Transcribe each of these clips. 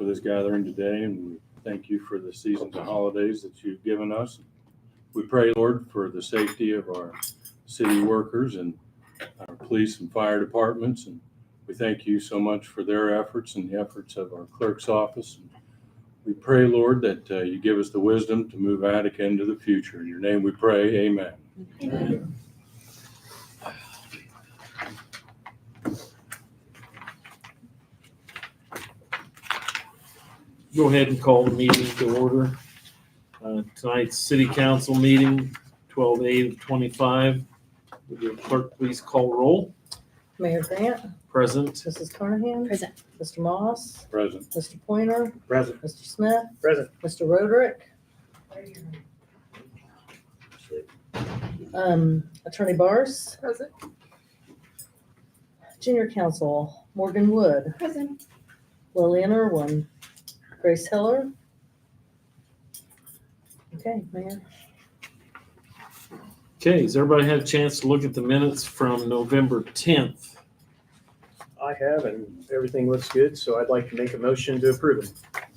for this gathering today, and we thank you for the seasons of holidays that you've given us. We pray, Lord, for the safety of our city workers and our police and fire departments, and we thank you so much for their efforts and the efforts of our clerk's office. We pray, Lord, that you give us the wisdom to move Attica into the future. In your name we pray, amen. Amen. Go ahead and call the meeting to order. Tonight's city council meeting, 12/8/25. Would your clerk please call roll? Mayor Grant, Present. Mrs. Carnahan, Present. Mr. Moss, Present. Mr. Pointer, Present. Mr. Smith, Present. Mr. Roderick, Attorney Bars, Present. Junior Counsel Morgan Wood, Present. Lillian Irwin, Grace Heller. Okay, Mayor. Okay, has everybody had a chance to look at the minutes from November 10th? I have, and everything looks good, so I'd like to make a motion to approve it.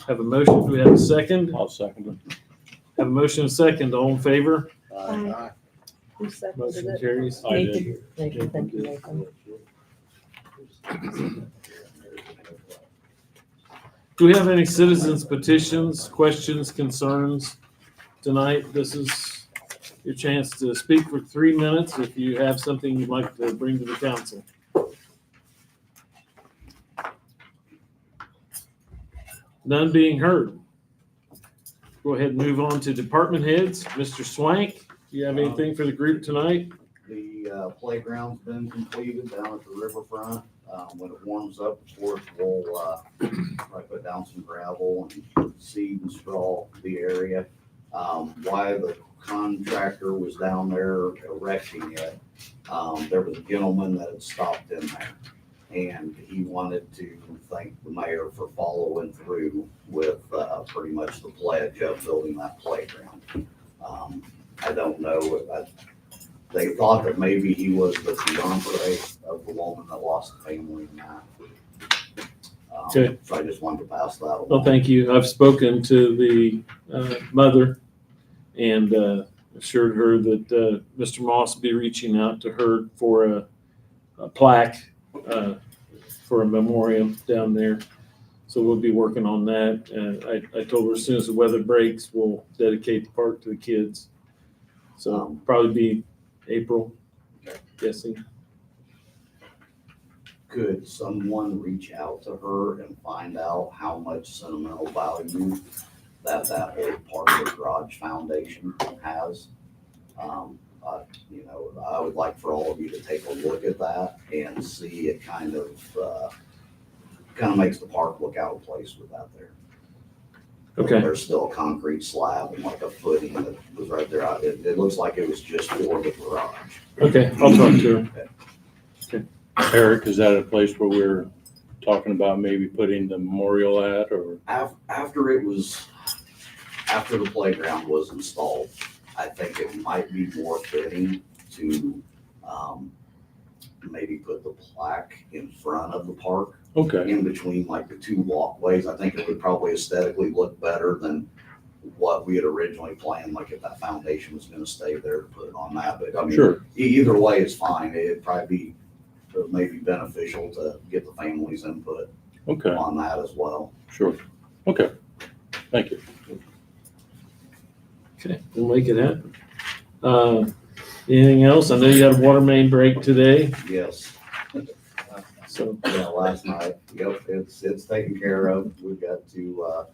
Have a motion, do we have a second? I'll second it. Have a motion and a second, all in favor? Aye. Who seconded Motion it? carries. I did. Nathan, thank you, Nathan. Do we have any citizens petitions, questions, concerns tonight? This is your chance to speak for 3 minutes if you have something you'd like to bring to the council. None being heard. Go ahead and move on to department heads. Mr. Swank, do you have anything for the group tonight? The playground's been completed down at the riverfront. When it warms up, of course, we'll probably put down some gravel and seed and straw the area. While the contractor was down there erecting it, there was a gentleman that had stopped in there. And he wanted to thank the mayor for following through with pretty much the pledge of building that playground. I don't know, they thought that maybe he was the fiance of the woman that lost the family in that. Okay. So I just wanted to pass that along. Well, thank you. I've spoken to the mother and assured her that Mr. Moss will be reaching out to her for a plaque for a memorial down there. So we'll be working on that. And I told her as soon as the weather breaks, we'll dedicate the park to the kids. So probably be April, guessing. Could someone reach out to her and find out how much sentimental value that old Parker Garage Foundation has? I would like for all of you to take a look at that and see it kind of makes the park look out of place with that there. Okay. There's still a concrete slab and like a footing that was right there. It looks like it was just for the garage. Okay, I'll talk to her. Eric, is that a place where we're talking about maybe putting the memorial at, or? After the playground was installed, I think it might be more fitting to maybe put the plaque in front of the park, Okay, in between like the two walkways. I think it would probably aesthetically look better than what we had originally planned, like if that foundation was gonna stay there, to put it on that. But I mean, sure. either way is fine. It'd probably be maybe beneficial to get the family's input Okay, on that as well. sure. Okay, thank you. Okay, we'll make it happen. Anything else? I know you had a water main break today, Yes. so. Yeah, last night. Yep, it's taken care of. We've got to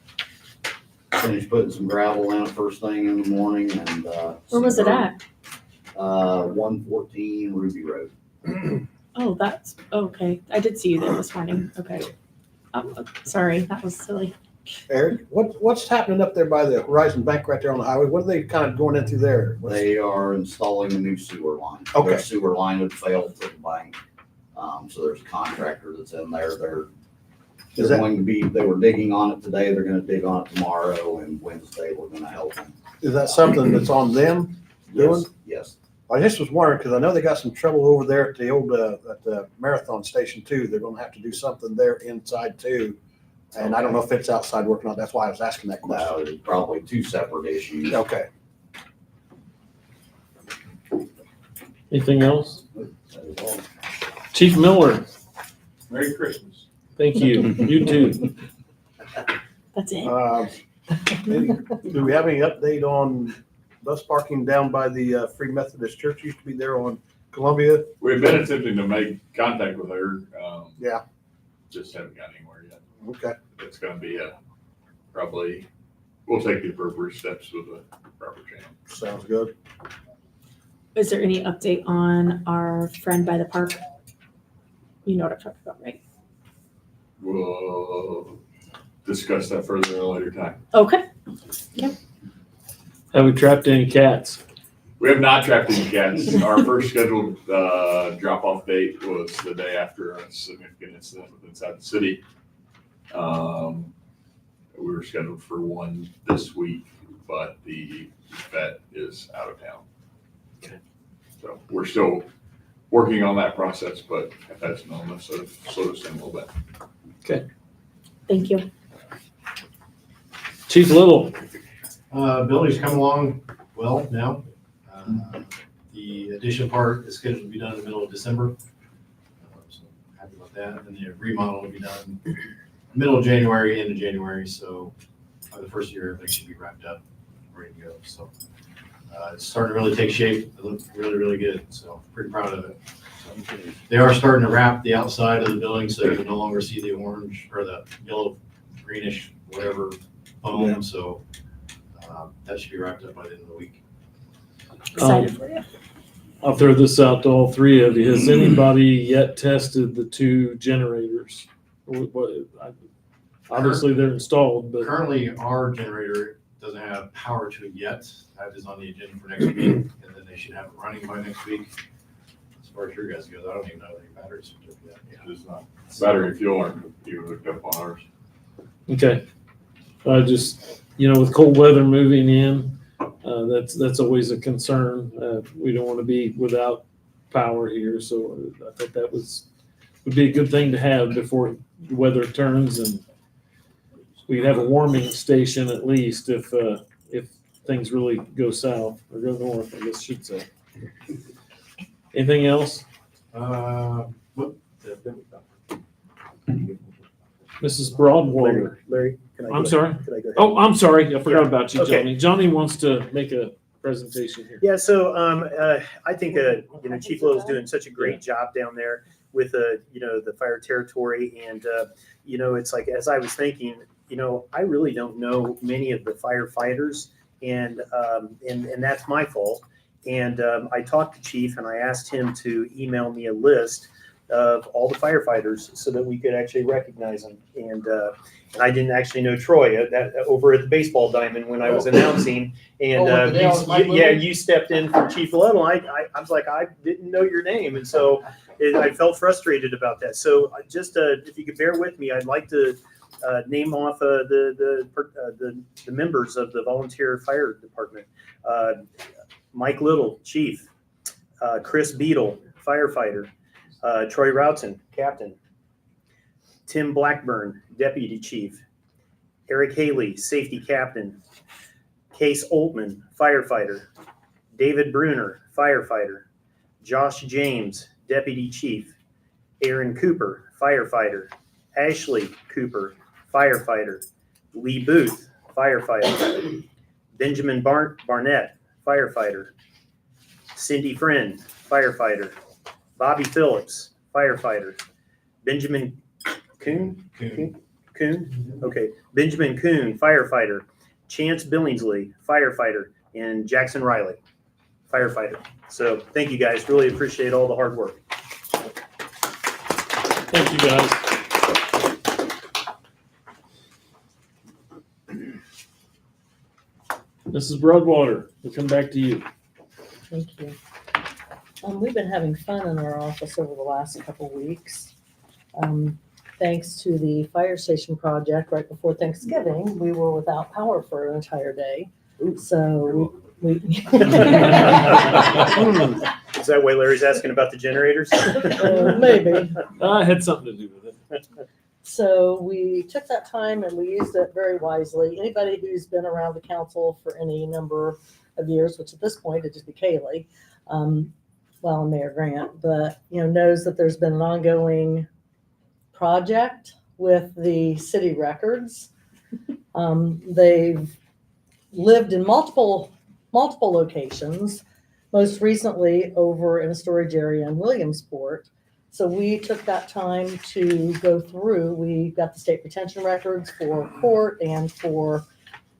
finish putting some gravel in it first thing in the morning and. Where was it at? 114 Ruby Road. Oh, that's, okay. I did see you there this morning. Okay. Oh, sorry, that was silly. Eric, what's happening up there by the Horizon Bank right there on the highway? What are they kind of going in through there? They are installing a new sewer line. Okay. Their sewer line had failed to the bank. So there's a contractor that's in there. Is that- They were digging on it today. They're gonna dig on it tomorrow, and Wednesday we're gonna help them. Is that something that's on them doing? Yes. I just was wondering, because I know they got some trouble over there at the old, at the Marathon Station too. They're gonna have to do something there inside too. And I don't know if it's outside work or not. That's why I was asking that No, question. there's probably two separate issues. Okay. Anything else? Chief Miller, Merry Christmas. thank you. You too. That's it. Do we have any update on bus parking down by the Free Methodist Church? Used to be there on Columbia. We've been attempting to make contact with her. Yeah. Just haven't got anywhere yet. Okay. It's gonna be probably, we'll take the appropriate steps with the proper channel. Sounds good. Is there any update on our friend by the park? You know what I'm talking about, right? We'll discuss that further at a later time. Okay. Have we trapped any cats? We have not trapped any cats. Our first scheduled drop-off date was the day after a significant incident inside the city. We were scheduled for one this week, but the vet is out of town. Okay. So we're still working on that process, but I've had some illness, so slowed us down a little bit. Thank you. Chief Little, Building's come along well now. The addition part is scheduled to be done in the middle of December. So happy about that. And the remodel will be done middle of January, end of January. So by the first year, everything should be wrapped up, ready to go. So it's starting to really take shape. It looks really, really good. So pretty proud of it. So they are starting to wrap the outside of the building so you can no longer see the orange or the yellow, greenish, whatever foam. So that should be wrapped up by the end of the week. Excited for you. I'll throw this out to all three of you. Has anybody yet tested the two generators? Obviously, they're installed, but Currently, our generator doesn't have power to it yet. That is on the agenda for next week, and then they should have it running by next week. As far as your guys goes, I don't even know if the batteries are yet. It's not battery fuel aren't even hooked up on ours. okay. I just, with cold weather moving in, that's always a concern. We don't want to be without power here, so I thought that would be a good thing to have before the weather turns, and we'd have a warming station at least if things really go south or go north, I guess I should say. Anything else? Mrs. Broadwater. Larry, can I go? I'm sorry. Can I go ahead? Oh, I'm sorry. I forgot about you, Okay. Johnny. Johnny wants to make a presentation here. Yeah, so I think Chief Little's doing such a great job down there with the fire territory, and it's like, as I was thinking, I really don't know many of the firefighters, and that's my fault. And I talked to Chief and I asked him to email me a list of all the firefighters so that we could actually recognize them. And I didn't actually know Troy over at the baseball diamond when I was announcing. And you stepped in for Chief Little. I was like, I didn't know your name, and so I felt frustrated about that. So just if you could bear with me, I'd like to name off the members of the volunteer fire department. Mike Little, Chief. Chris Beadle, firefighter. Troy Routson, captain. Tim Blackburn, deputy chief. Eric Haley, safety captain. Case Oltman, firefighter. David Bruner, firefighter. Josh James, deputy chief. Aaron Cooper, firefighter. Ashley Cooper, firefighter. Lee Booth, firefighter. Benjamin Barnett, firefighter. Cindy Friend, firefighter. Bobby Phillips, firefighter. Benjamin Kuhn? Kuhn? Okay. Benjamin Kuhn, firefighter. Chance Billingsley, firefighter. And Jackson Riley, firefighter. So thank you guys. Really appreciate all the hard work. Thank you, guys. Mrs. Broadwater, we'll come back to you. Thank you. We've been having fun in our office over the last couple weeks. Thanks to the fire station project right before Thanksgiving, we were without power for an entire day. So we. Is that why Larry's asking about the generators? Maybe. I had something to do with it. So we took that time and we used it very wisely. Anybody who's been around the council for any number of years, which at this point it'd just be Kaylee, well, and Mayor Grant, but knows that there's been an ongoing project with the city records. They've lived in multiple locations, most recently over in a storage area in Williamsport. So we took that time to go through. We got the state retention records for court and for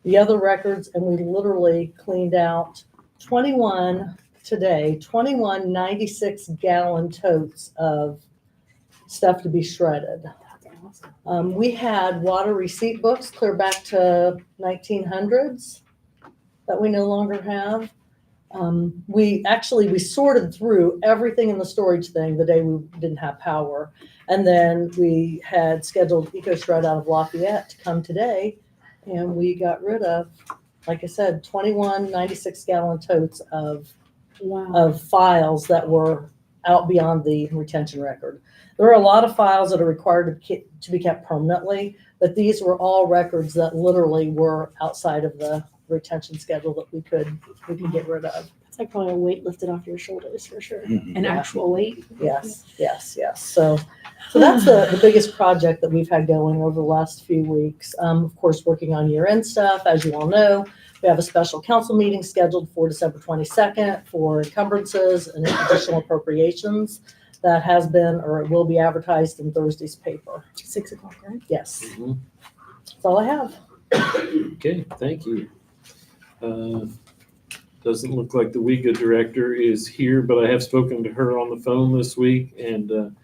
the other records, and we literally cleaned out 21 96-gallon totes of stuff to be shredded. That's awesome. We had water receipt books clear back to 1900s that we no longer have. We sorted through everything in the storage thing the day we didn't have power. And then we had scheduled EcoShred out of Lafayette to come today. And we got rid of, like I said, 21 96-gallon totes Wow. of files that were out beyond the retention record. There are a lot of files that are required to be kept permanently, but these were all records that literally were outside of the retention schedule that we could get rid of. It's like probably a weight lifted off your shoulders for sure. Mhm. An Yeah. actual weight. Yes. So that's the biggest project that we've had going over the last few weeks. Of course, working on year-end stuff, as you all know. We have a special council meeting scheduled for December 22nd for encumbrances and additional appropriations. That has been, or it will be advertised in Thursday's paper. 6 o'clock, right? Yes, Mhm. that's all I have. Okay, thank you. Doesn't look like the WIGA director is here, but I have spoken to her on the phone this week, and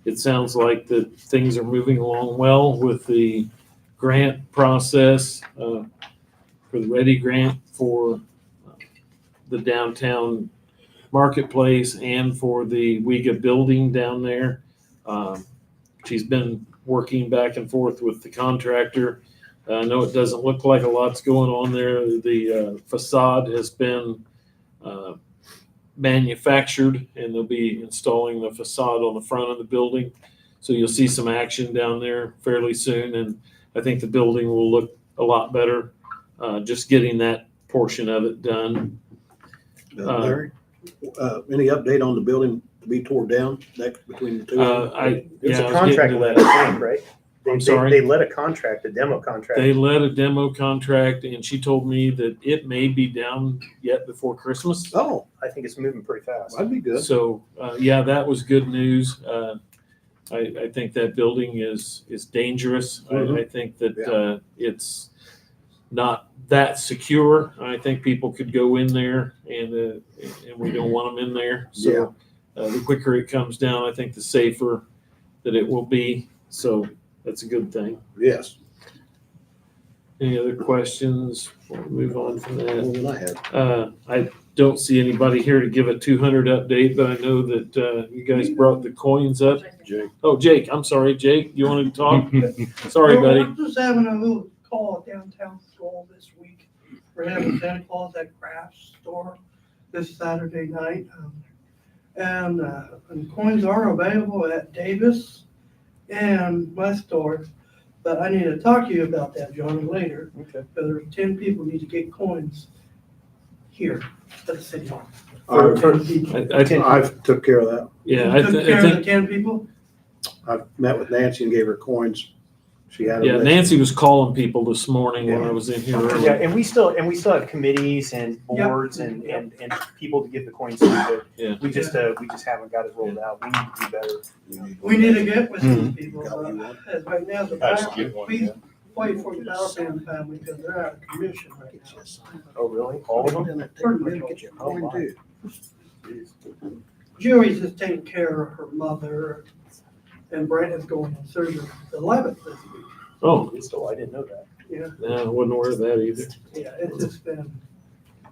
it sounds like that things are moving along well with the grant process for the READY grant for the downtown marketplace and for the WIGA building down there. She's been working back and forth with the contractor. I know it doesn't look like a lot's going on there. The facade has been manufactured, and they'll be installing the facade on the front of the building. So you'll see some action down there fairly soon, and I think the building will look a lot better, just getting that portion of it done. Larry, any update on the building to be tore down next between the two? It's I a was contract getting to let, that. I think, right? I'm sorry? They let a contract, a demo contract. They let a demo contract, and she told me that it may be down yet before Christmas. Oh, I think it's moving pretty fast. that'd be good. So, yeah, that was good news. I think that building is dangerous. I think that it's not that secure. I think people could go in there, and we don't want them in there. So the quicker it comes down, I think the safer that it will be. So that's a good thing. Yes. Any other questions before we move on from that? More than I had. I don't see anybody here to give a 200 update, but I know that you guys brought the coins up. Jake. Oh, Jake, I'm sorry, Jake, you wanted to talk? Sorry, Well, buddy. I'm just having a little call at downtown school this week. We're having Santa Claus at Crafts Store this Saturday night. And coins are available at Davis and my store. But I need to talk to you about that, John, later. Okay. Because there's 10 people need to get coins here at the city hall. I've, 10 people. I think, I've took care of that. yeah, You took care of the think, 10 people? I've met with Nancy and gave her coins. She had. a yeah, list. Nancy was calling people this morning when I was in here Yeah, earlier. and we still have committees and boards and people to give the coins to, but Yeah. we just haven't got it rolled out. We need to do better. We need to get with these Mhm. people. Got you one? As right now, the I just get one, we yeah. wait for the Alabama family because they're out of commission right now. Oh, really? All of them? Get your coin too. Julie's just taking care of her mother, and Brandon's going in surgery the 11th this week. Oh, Still, I didn't know that. Yeah, no, I wasn't aware of that either. yeah, it's just been,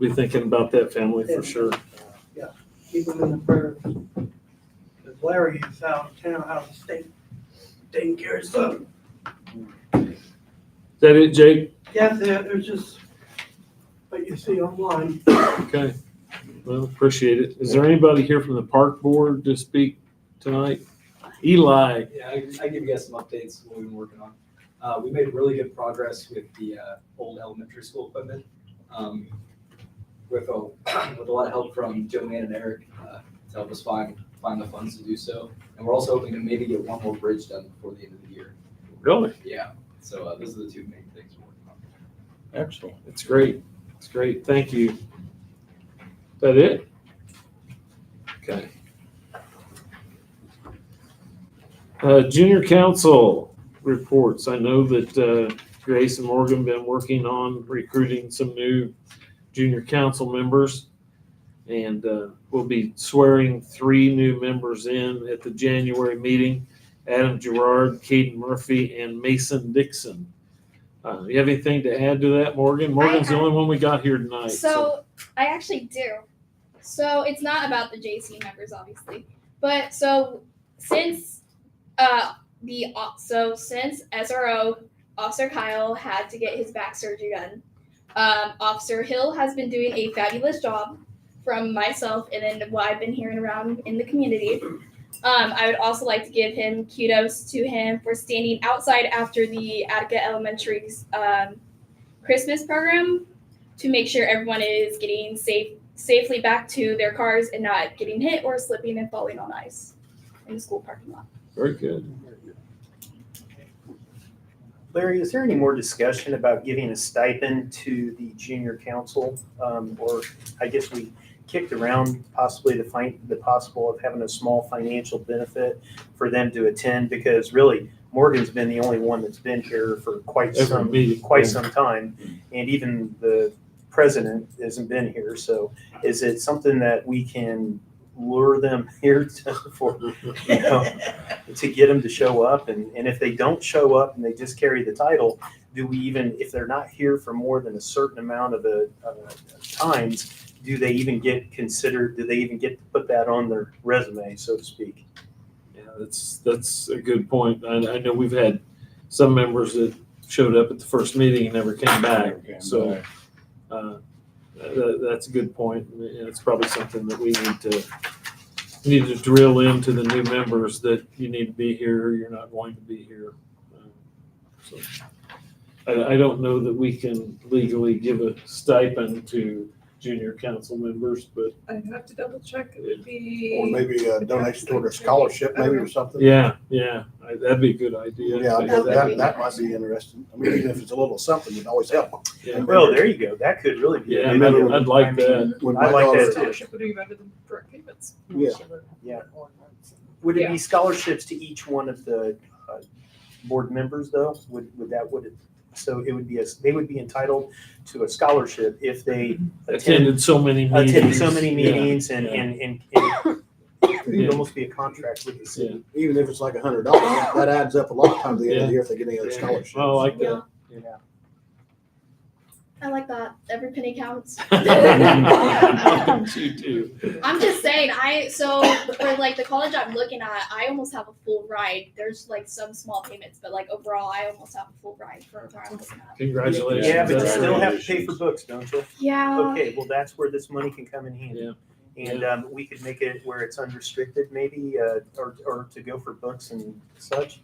Be thinking about that family for sure. keep them in the prayers. Because Larry is out of town, out of state, taking care of something. Is that it, Jake? Yeah, there's just what you see online. Okay. Well, appreciate it. Is there anybody here from the park board to speak tonight? Eli, Yeah, I give you guys some updates what we've been working on. We made really good progress with the old elementary school equipment. With a lot of help from Joanne and Eric to help us find the funds to do so. And we're also hoping to maybe get one more bridge done before the end of the year. really? Yeah. So those are the two main things we're working on. Excellent. It's great. It's great. Thank you. Is that it? Okay. Junior council reports. I know that Grace and Morgan have been working on recruiting some new junior council members. And we'll be swearing 3 new members in at the January meeting. Adam Gerard, Caden Murphy, and Mason Dixon. You have anything to add to that, Morgan? Morgan's the only one we got here tonight. So I actually do. So it's not about the JC members, obviously, but so since since SRO Officer Kyle had to get his back surgery done, Officer Hill has been doing a fabulous job from myself and then what I've been hearing around in the community. I would also like to give him kudos to him for standing outside after the Attica Elementary's Christmas program to make sure everyone is getting safely back to their cars and not getting hit or slipping and falling on ice in the school parking lot. Very good. Larry, is there any more discussion about giving a stipend to the junior council? Or I guess we kicked around possibly the possible of having a small financial benefit for them to attend, because really Morgan's been the only one that's been here for quite some time. And even the president hasn't been here. So is it something that we can lure them here to get them to show up? And if they don't show up and they just carry the title, do we even, if they're not here for more than a certain amount of times, do they even get considered, do they even get to put that on their resume, so to speak? Yeah, that's a good point. I know we've had some members that showed up at the first meeting and never came back. So that's a good point. And it's probably something that we need to drill into the new members, that you need to be here or you're not going to be here. So I don't know that we can legally give a stipend to junior council members, but I'd have to double check. It would be. Or maybe a donation toward a scholarship, maybe, or something. yeah, that'd be a good idea. Yeah, that might be interesting. I mean, even if it's a little something, it'd always help. Yeah. Well, there you go. That could really be. Yeah, a good deal. I'd like that. When I my like that daughter- too. Scholarship would be better than direct payments. Yeah. Would it Yeah. be scholarships to each one of the board members, though? So it would be they would be entitled to a scholarship if they Attended so many meetings. attended so many meetings, Yeah. and it would Yeah. almost be a contract with the city. Even if it's like $100, that adds up a lot of times at the end of the year if they get any other scholarships. Oh, I like that. I like that. Every penny counts. You too. I'm just saying, for like the college I'm looking at, I almost have a full ride. There's like some small payments, but like overall, I almost have a full ride for where I'm looking at. Congratulations. Yeah, but you That's still great. have to pay for books, don't you? Yeah. Okay, well, that's where this money can come in handy. Yeah. And we could make it where it's unrestricted, maybe, or to go for books and such.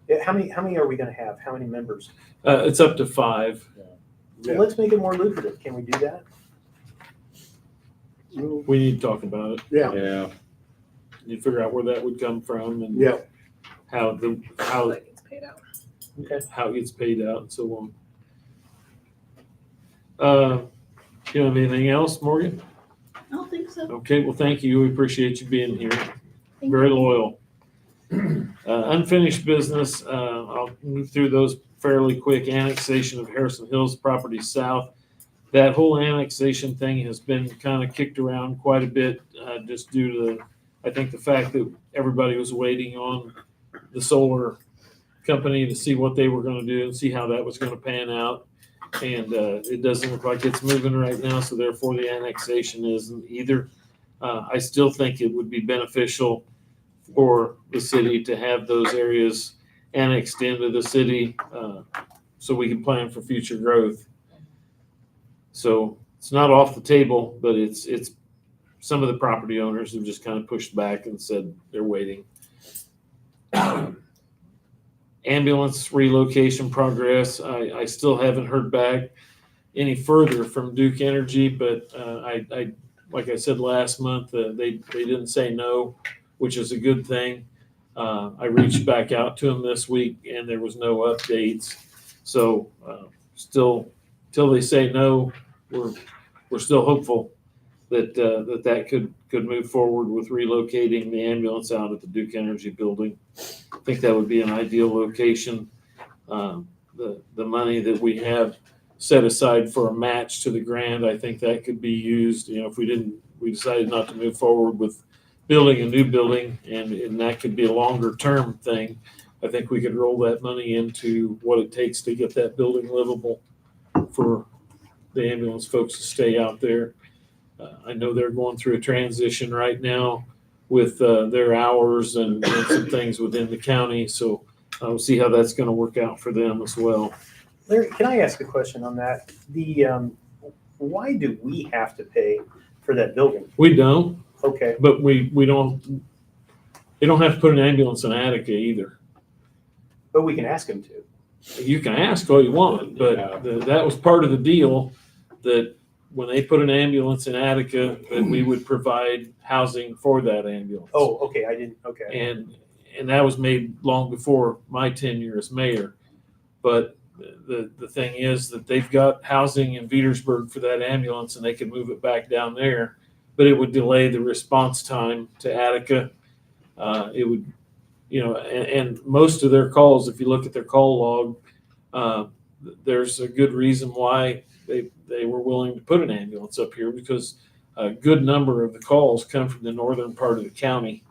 Yeah, how many are we going to have? How many members? It's up to 5. So let's make it more lucrative. Can we do that? We need to talk about it. Yeah. You figure out where that would come from and Yeah. how That gets paid out. how it gets paid out and so on. You have anything else, Morgan? I don't think so. Okay, well, thank you. We appreciate you being here. Thank Very you. loyal. Unfinished business, I'll move through those fairly quick. Annexation of Harrison Hills property south. That whole annexation thing has been kind of kicked around quite a bit, just due to, I think, the fact that everybody was waiting on the solar company to see what they were going to do and see how that was going to pan out. And it doesn't look like it's moving right now, so therefore the annexation isn't either. I still think it would be beneficial for the city to have those areas annexed into the city, so we can plan for future growth. So it's not off the table, but it's some of the property owners have just kind of pushed back and said they're waiting. Ambulance relocation progress, I still haven't heard back any further from Duke Energy, but I like I said last month, they didn't say no, which is a good thing. I reached back out to them this week and there was no updates. So still, till they say no, we're still hopeful that that could move forward with relocating the ambulance out at the Duke Energy building. I think that would be an ideal location. The money that we have set aside for a match to the grant, I think that could be used. You know, if we decided not to move forward with building a new building, and that could be a longer term thing, I think we could roll that money into what it takes to get that building livable for the ambulance folks to stay out there. I know they're going through a transition right now with their hours and some things within the county, so we'll see how that's going to work out for them as well. Larry, can I ask a question on that? Why do we have to pay for that building? We don't, Okay, but we don't. They don't have to put an ambulance in Attica either. but we can ask them to. You can ask all you want, but that was part of the deal, that when they put an ambulance in Attica, that we would provide housing for that ambulance. Oh, okay, I didn't, okay. And that was made long before my tenure as mayor. But the thing is that they've got housing in Petersburg for that ambulance, and they could move it back down there, but it would delay the response time to Attica. It would, you know, and most of their calls, if you look at their call log, there's a good reason why they were willing to put an ambulance up here, because a good number of the calls come from the northern part of the county.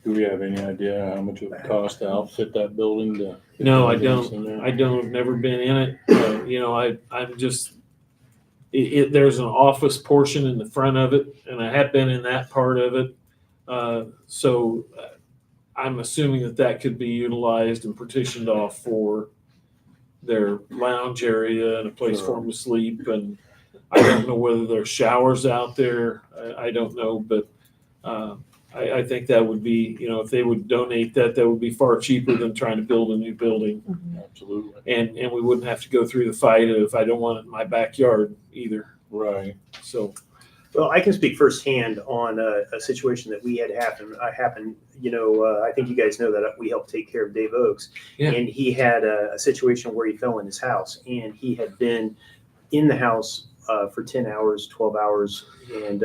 Do we have any idea how much it would cost to outfit that building to? No, I don't. I don't. I've never been in it. You know, I'm just. There's an office portion in the front of it, and I have been in that part of it. So I'm assuming that could be utilized and partitioned off for their lounge area and a place for them to sleep. And I don't know whether there's showers out there. I don't know, but I think that would be, you know, if they would donate that would be far cheaper than trying to build a new building. Absolutely. And we wouldn't have to go through the fight of, I don't want it in my backyard either. Right. So, Well, I can speak firsthand on a situation that we had happen. You know, I think you guys know that we helped take care of Dave Oakes, Yeah. and he had a situation where he fell in his house, and he had been in the house for 10 hours, 12 hours, and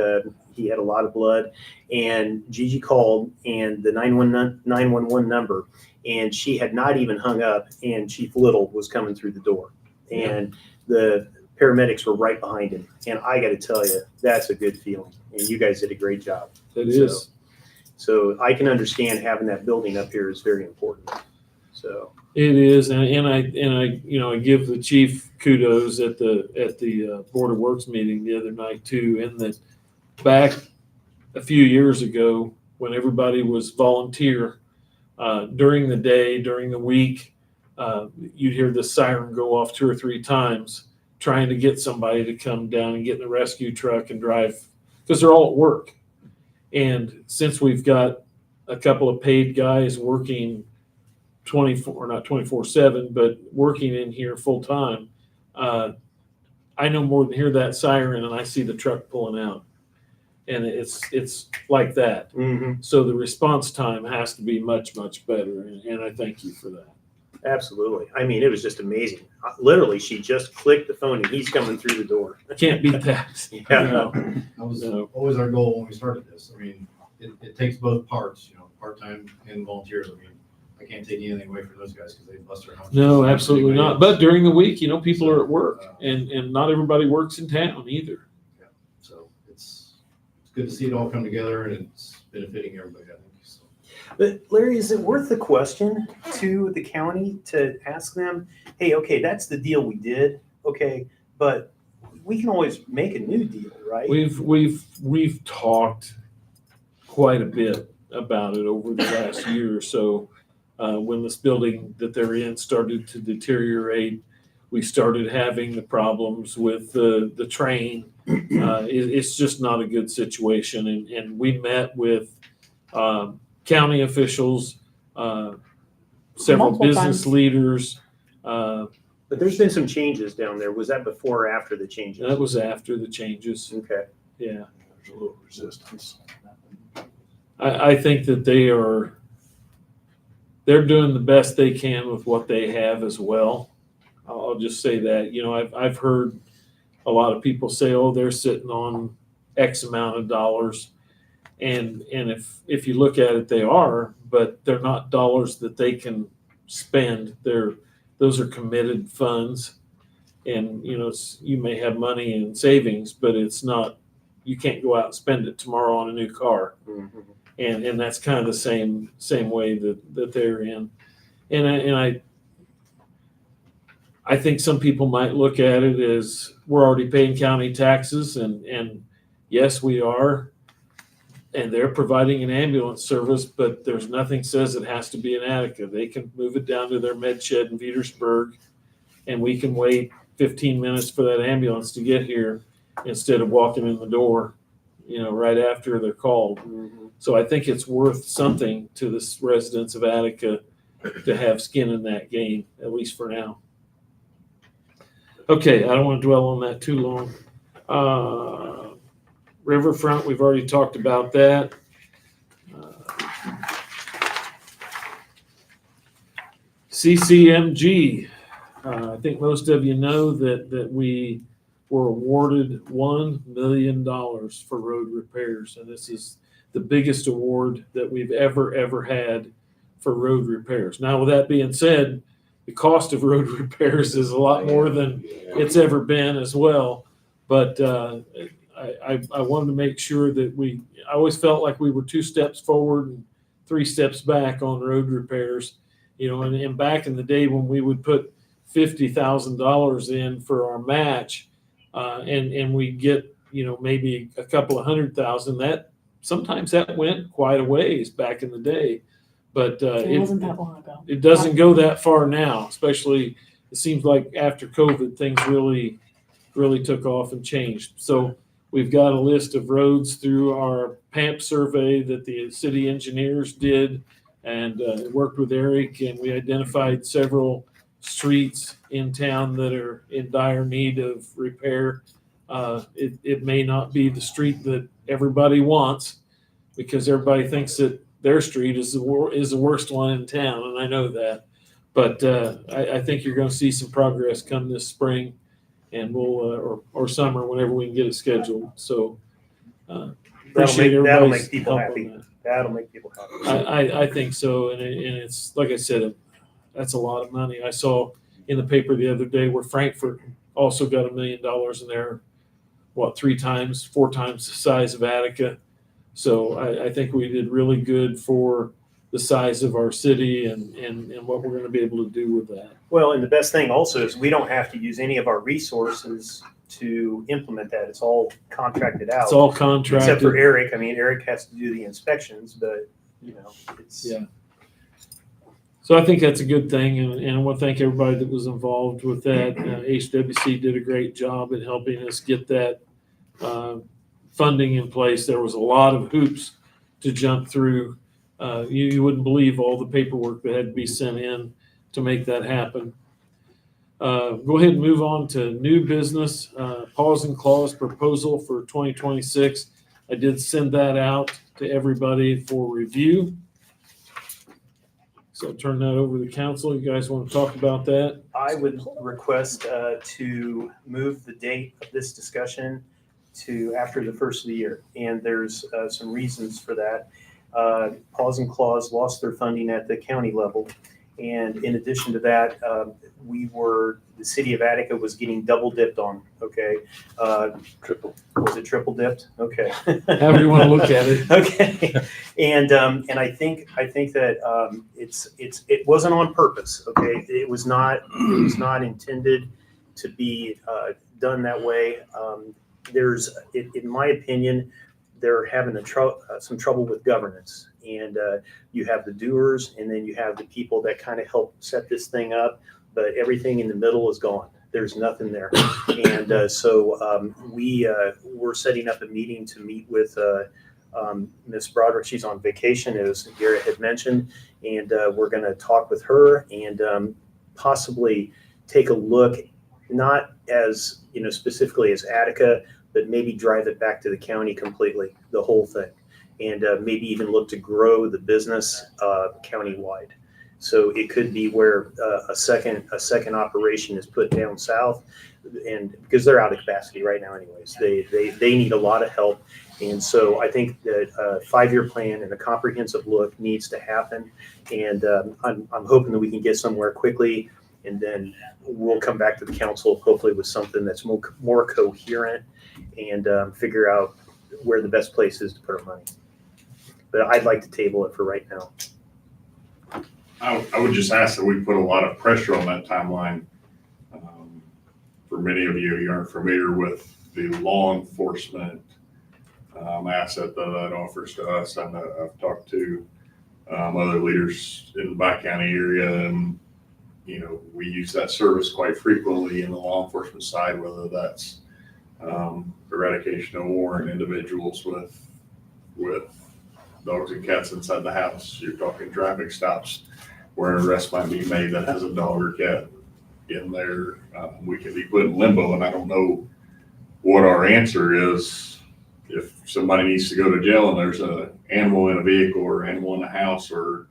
he had a lot of blood. And Gigi called and the 911 number, and she had not even hung up, and Chief Little was coming through the door, and the paramedics were right behind him. And I got to tell you, that's a good feeling. And you guys did a great job. it is. So I can understand having that building up here is very important. So It is, and I you know, I give the chief kudos at the Board of Works meeting the other night too, in that back a few years ago when everybody was volunteer, during the day, during the week, you'd hear the siren go off 2 or 3 times trying to get somebody to come down and get in the rescue truck and drive, because they're all at work. And since we've got a couple of paid guys working 24/7, but working in here full time, I no more than hear that siren and I see the truck pulling out, and it's like that. So the response time has to be much better, and I thank you for that. absolutely. I mean, it was just amazing. Literally, she just clicked the phone and he's coming through the door. I can't beat that. Yeah. You know? That was No. always our goal when we started this. I mean, it takes both parts, you know, part-time and volunteers. I mean, I can't take anything away from those guys because they bust their hearts. No, absolutely not. But during the week, you know, people are at work, and not everybody works in town either. So it's good to see it all come together, and it's benefiting everybody, I think. So. But Larry, is it worth the question to the county to ask them, hey, okay, that's the deal we did, okay, but we can always make a new deal, right? We've talked quite a bit about it over the last year or so. When this building that they're in started to deteriorate, we started having the problems with the train. It's just not a good situation. And we met with county officials, several Multiple business times. leaders. But there's been some changes down there. Was that before or after the changes? That was after the changes. Okay. Yeah. There's a little resistance. I think that they're doing the best they can with what they have as well. I'll just say that, I've heard a lot of people say, oh, they're sitting on X amount of dollars. And if you look at it, they are, but they're not dollars that they can spend. Those are committed funds. And, you may have money in savings, but it's not, you can't go out and spend it tomorrow on a new car. Mm-hmm. And that's kind of the same way that they're in. And I think some people might look at it as we're already paying county taxes, and yes, we are. And they're providing an ambulance service, but there's nothing says it has to be in Attica. They can move it down to their med shed in Petersburg, and we can wait 15 minutes for that ambulance to get here instead of walking in the door, right after they're called. Mm-hmm. So I think it's worth something to the residents of Attica to have skin in that game, at least for now. Okay, I don't want to dwell on that too long. Riverfront, we've already talked about that. CCMG, I think most of you know that we were awarded $1 million for road repairs, and this is the biggest award that we've ever had for road repairs. Now, with that being said, the cost of road repairs is a lot more than it's ever been as well. But I wanted to make sure that I always felt like we were 2 steps forward and 3 steps back on road repairs. And back in the day when we would put $50,000 in for our match, and we get, maybe a couple of $100,000, sometimes that went quite a ways back in the day. But It wasn't that long ago. it doesn't go that far now, especially it seems like after COVID, things really took off and changed. So we've got a list of roads through our PAMP survey that the city engineers did and worked with Eric, and we identified several streets in town that are in dire need of repair. It may not be the street that everybody wants because everybody thinks that their street is the worst one in town, and I know that. But I think you're going to see some progress come this spring, and we'll or summer whenever we can get it scheduled. So appreciate That'll everybody's make people help on happy. that. That'll make people happy. I think so, and it's like I said, that's a lot of money. I saw in the paper the other day where Frankfurt also got $1 million in there. 3 times, 4 times the size of Attica. So I think we did really good for the size of our city and what we're going to be able to do with that. Well, and the best thing also is we don't have to use any of our resources to implement that. It's all contracted out. It's all contracted. Except for Eric. I mean, Eric has to do the inspections, but it's. Yeah. So I think that's a good thing, and I want to thank everybody that was involved with that. HWC did a great job in helping us get that funding in place. There was a lot of hoops to jump through. You wouldn't believe all the paperwork that had to be sent in to make that happen. Go ahead and move on to new business. Pause and clause proposal for 2026. I did send that out to everybody for review. So I'll turn that over to the council. You guys want to talk about that? I would request to move the date of this discussion to after the first of the year. And there's some reasons for that. Pause and Clause lost their funding at the county level. And in addition to that, the city of Attica was getting double dipped on, okay? Triple. Was it triple dipped? Okay. However you want to look at it. Okay. And I think that it wasn't on purpose, okay? It was not intended to be done that way. In my opinion, they're having some trouble with governance. And you have the doers, and then you have the people that kind of help set this thing up, but everything in the middle is gone. There's nothing there. And so we're setting up a meeting to meet with Ms. Broderick, she's on vacation, as Garrett had mentioned, and we're going to talk with her and possibly take a look, not as, specifically as Attica, but maybe drive it back to the county completely, the whole thing, and maybe even look to grow the business countywide. So it could be where a second operation is put down south, and because they're out of capacity right now anyways, they need a lot of help. And so I think that a 5-year plan and a comprehensive look needs to happen. And I'm hoping that we can get somewhere quickly, and then we'll come back to the council hopefully with something that's more coherent and figure out where the best place is to put our money. But I'd like to table it for right now. I would just ask that we put a lot of pressure on that timeline. For many of you, you aren't familiar with the law enforcement asset that offers to us. I've talked to other leaders in the Bi-County area, and we use that service quite frequently in the law enforcement side, whether that's eradication of warrant individuals with dogs and cats inside the house. You're talking traffic stops where an arrest might be made that has a dog or cat in there. We could be put in limbo, and I don't know what our answer is. If somebody needs to go to jail and there's an animal in a vehicle or animal in a house, or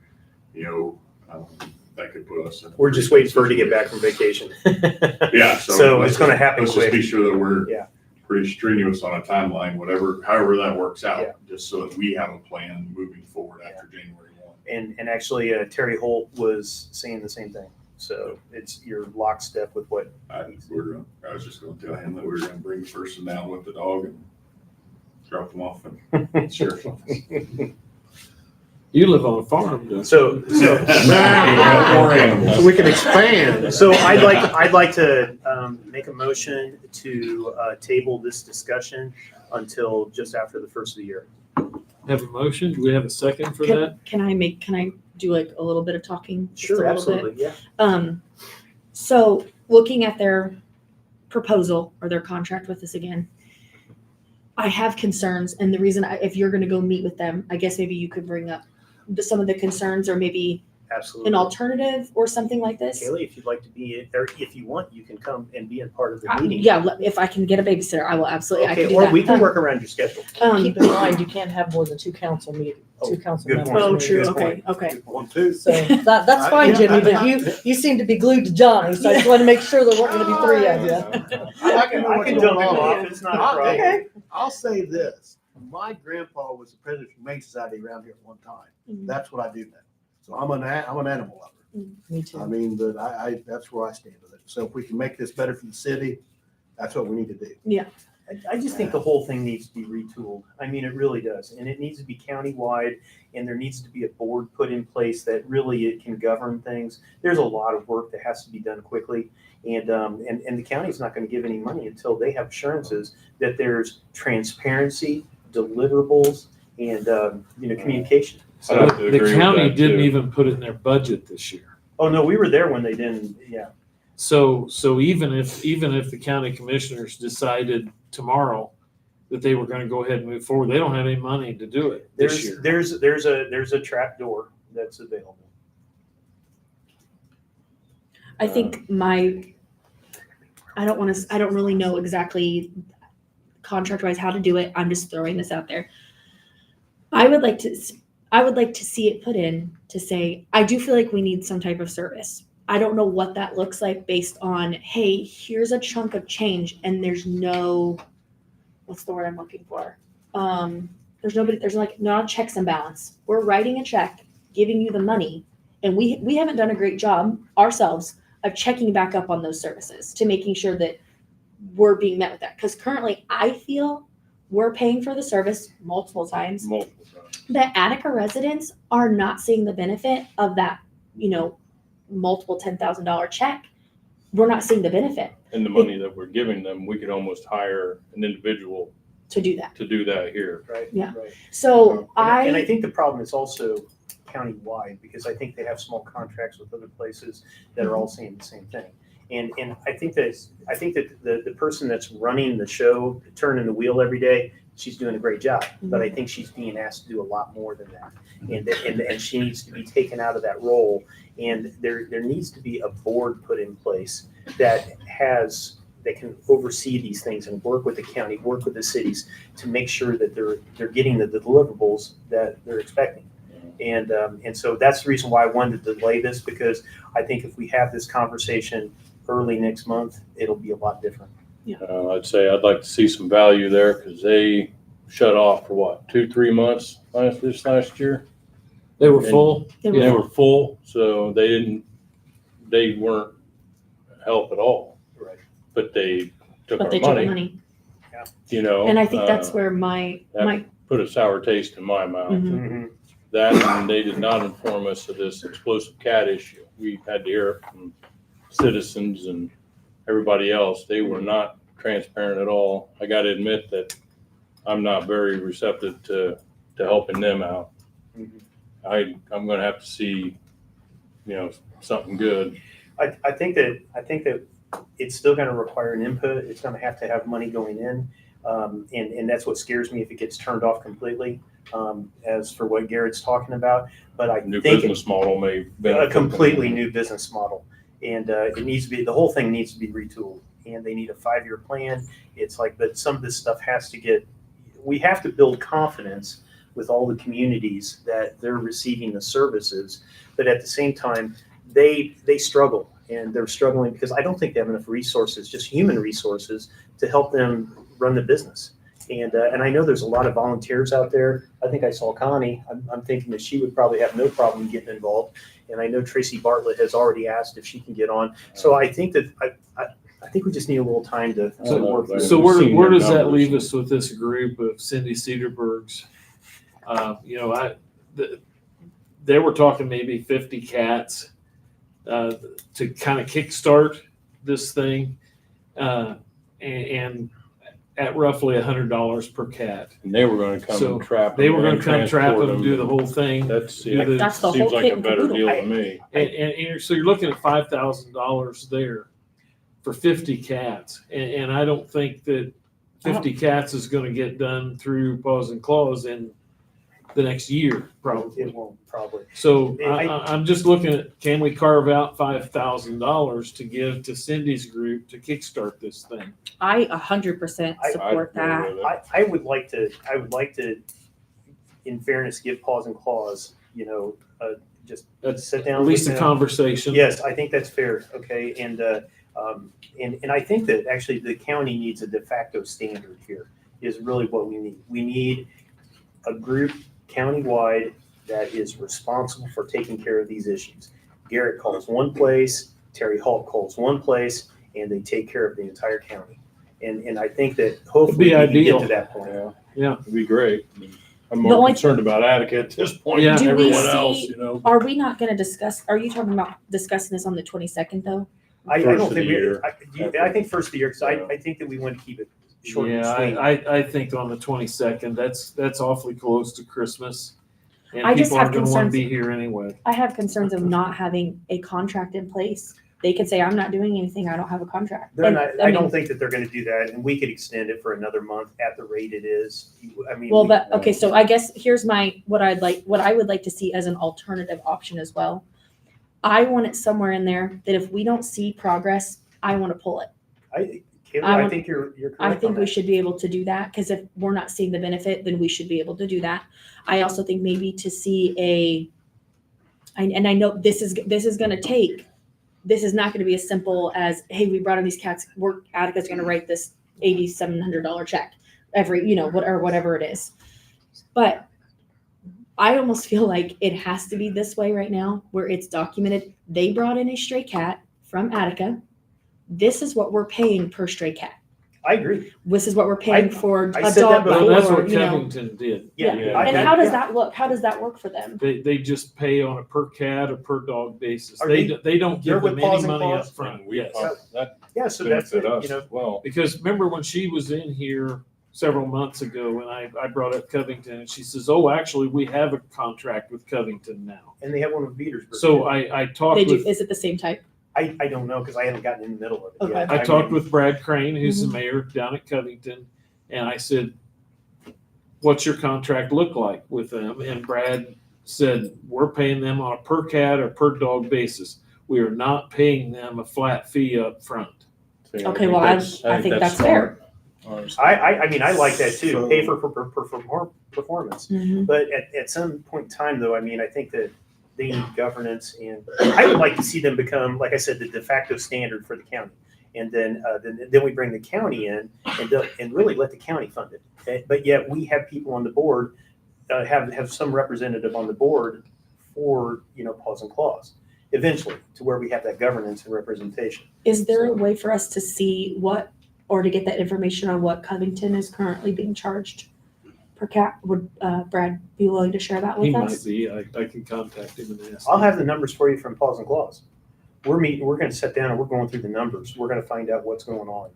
that could put us in. We're just waiting for her to get back from vacation. Yeah, so it's going to happen let's quick. just be sure that we're Yeah. pretty strenuous on a timeline, however that works out, Yeah. just so that we have a plan moving forward after January 1. And actually, Terry Holt was saying the same thing. So it's your lockstep with what. I was just going to tell him that we were going to bring the person down with the dog and drop them off at the sheriff's office. You live on a farm, don't you? So More animals. So we can expand. So I'd like to make a motion to table this discussion until just after the first of the year. Have a motion? Do we have a second for that? Can I do like a little bit of talking? Just Sure, a little bit? absolutely, yeah. So looking at their proposal or their contract with us again, I have concerns, and the reason if you're going to go meet with them, I guess maybe you could bring up some of the concerns, or maybe Absolutely. an alternative or something like this. Kaylee, if you'd like to be, or if you want, you can come and be a part of the Uh, meeting. Yeah, if I can get a babysitter, I will absolutely. I can Okay, do or that. we can work around your schedule. Keep in mind, you can't have more than two council members. good point. Oh, true. Good Okay. point. Okay. 1, 2. So that's fine, Jimmy, but you seem to be glued to Johnny, so I just want to make sure there weren't going to be three of you. I can I can dump him off. It's not a problem. Okay. I'll say this. My grandpa was the president of the Humane Society around here at one time. Mhm. That's what I do now. So I'm an animal lover. Me I too. mean, but that's where I stand with it. So if we can make this better for the city, that's what we need to do. I just think the whole thing needs to be retooled. I mean, it really does. And it needs to be countywide, and there needs to be a board put in place that really it can govern things. There's a lot of work that has to be done quickly. And the county's not going to give any money until they have assurances that there's transparency, deliverables, and communication. I'd have to The agree with county that, didn't too. even put it in their budget this year. Oh no, we were there when they didn't. Yeah. So even if the county commissioners decided tomorrow that they were going to go ahead and move forward, they don't have any money to do it this year. There's a trap door that's available. I think I don't really know exactly contract wise how to do it. I'm just throwing this out there. I would like to see it put in to say, I do feel like we need some type of service. I don't know what that looks like based on, hey, here's a chunk of change and there's no, what's the word I'm looking for? There's like not checks and balance. We're writing a check, giving you the money, and we haven't done a great job ourselves of checking back up on those services to making sure that we're being met with that. Because currently I feel we're paying for the service multiple times. That Attica residents are not seeing the benefit of that, multiple $10,000 check. We're not seeing the benefit And the money that we're giving them, we could almost hire an individual to do that. to do that here. Right. Yeah. Right. So And I think the problem is also countywide, because I think they have small contracts with other places that are all saying the same thing. And I think that the person that's running the show, turning the wheel every day, she's doing a great job, but I think she's being asked to do a lot more than that. And she needs to be taken out of that role. And there needs to be a board put in place that can oversee these things and work with the county, work with the cities to make sure that they're getting the deliverables that they're expecting. And so that's the reason why I wanted to delay this, because I think if we have this conversation early next month, it'll be a lot different. I'd say I'd like to see some value there because they shut off for what, 2-3 months last year? They were full. They were full, so they weren't help at all. Right. But they took But our they took money, money. you know. And I think that's where my Put a sour taste in my mouth. Mhm. That, and they did not inform us of this explosive cat issue. We had to hear it from citizens and everybody else. They were not transparent at all. I got to admit that I'm not very receptive to helping them out. I'm going to have to see, something good. I think that it's still going to require an input. It's going to have money going in. And that's what scares me if it gets turned off completely, as for what Garrett's talking about. But I New think business model may a benefit completely them. new business model. And the whole thing needs to be retooled. And they need a 5-year plan. It's like, but some of this stuff we have to build confidence with all the communities that they're receiving the services. But at the same time, they struggle. And they're struggling because I don't think they have enough resources, just human resources, to help them run the business. And I know there's a lot of volunteers out there. I think I saw Connie. I'm thinking that she would probably have no problem getting involved. And I know Tracy Bartlett has already asked if she can get on. So I think that I think we just need a little time to work through. So We've seen where their does that numbers. leave us with this group of Cindy Cedarberg's? They were talking maybe 50 cats to kind of kickstart this thing, and at roughly $100 per cat. And they were going to come So and trap them. They were going and to come trap transport them, do the whole thing. That's, do the- That's the seems whole like kit a and better caboodle. deal to me. And so you're looking at $5,000 there for 50 cats. And I don't think that 50 cats is going to get done through Paws and Claws in the next year, probably. It won't, probably. So I'm just looking at, can we carve out $5,000 to give to Cindy's group to kickstart this thing? I 100% support I'd that. go with it. I would like to, in fairness, give Paws and Claws, just That's sit down. at least with a them. conversation. Yes, I think that's fair. Okay. And I think that actually the county needs a de facto standard here is really what we need. We need a group countywide that is responsible for taking care of these issues. Garrett calls one place, Terry Hall calls one place, and they take care of the entire county. And I think that hopefully we can ideal. get to that point. Yeah. It'd be great. I'm The more only- concerned about Attica at this point Yeah. than Do we everyone else, see- you know. Are we not going to discuss? Are you talking about discussing this on the 22nd though? I First don't of the think year. I think first of the year, because Yeah. I think that we want to keep it short and Yeah, sweet. I think on the 22nd, that's awfully close to Christmas. And I just people have aren't going to want to concerns- be here anyway. I have concerns of not having a contract in place. They could say, I'm not doing anything. I don't have a contract. They're And, not, I I mean, don't think that they're gonna do that, and we could extend it for another month at the rate it is. I mean. Well, but okay, so I guess here's what I would like to see as an alternative option as well. I want it somewhere in there that if we don't see progress, I want to pull it. Kayla, I I want- think you're correct I on think we that. should be able to do that because if we're not seeing the benefit, then we should be able to do that. I also think maybe to see and I know this is going to take. This is not going to be as simple as, hey, we brought in these cats. Attica's going to write this $8,700 check every, whatever it is. But I almost feel like it has to be this way right now, where it's documented. They brought in a stray cat from Attica. This is what we're paying per stray cat. I agree. This is what we're paying for I a said that dog. before. Well, that's or, what Covington did. Yeah. Yeah. And how does that look? How does that work for them? They just pay on a per cat or per dog basis. Are They they- don't they're give them with Paws any and money up Claws? front. We Yes. that Yeah, so that's, benefit it, us as well. Because remember when she was in here several months ago and I brought up Covington and she says, oh, actually, we have a contract with Covington now. and they have one with Petersburg. So I talked They do. with Is it the same type? I don't know, because I haven't gotten in the middle of it Okay. yet. I talked mean, with Brad Crane, who's Mm-hmm. the mayor down at Covington, and I said, what's your contract look like with them? And Brad said, we're paying them on a per cat or per dog basis. We are not paying them a flat fee up front. See, Okay, well, I think that's fair. smart, honestly. I mean, I like that too, So- pay for performance. Mhm. But at some point in time, though, I mean, I think that they need governance, and I would like to see them become, like I said, the de facto standard for the county. And then we bring the county in and really let the county fund it. But yet we have people on the board, have some representative on the board for, paws and claws, eventually, to where we have that governance and representation. Is there a way for us to see or to get that information on what Covington is currently being charged per cat? Would Brad be willing to share that He with might us? be, I can contact him and ask. I'll him. have the numbers for you from paws and claws. We're going to sit down and we're going through the numbers. We're going to find out what's going on.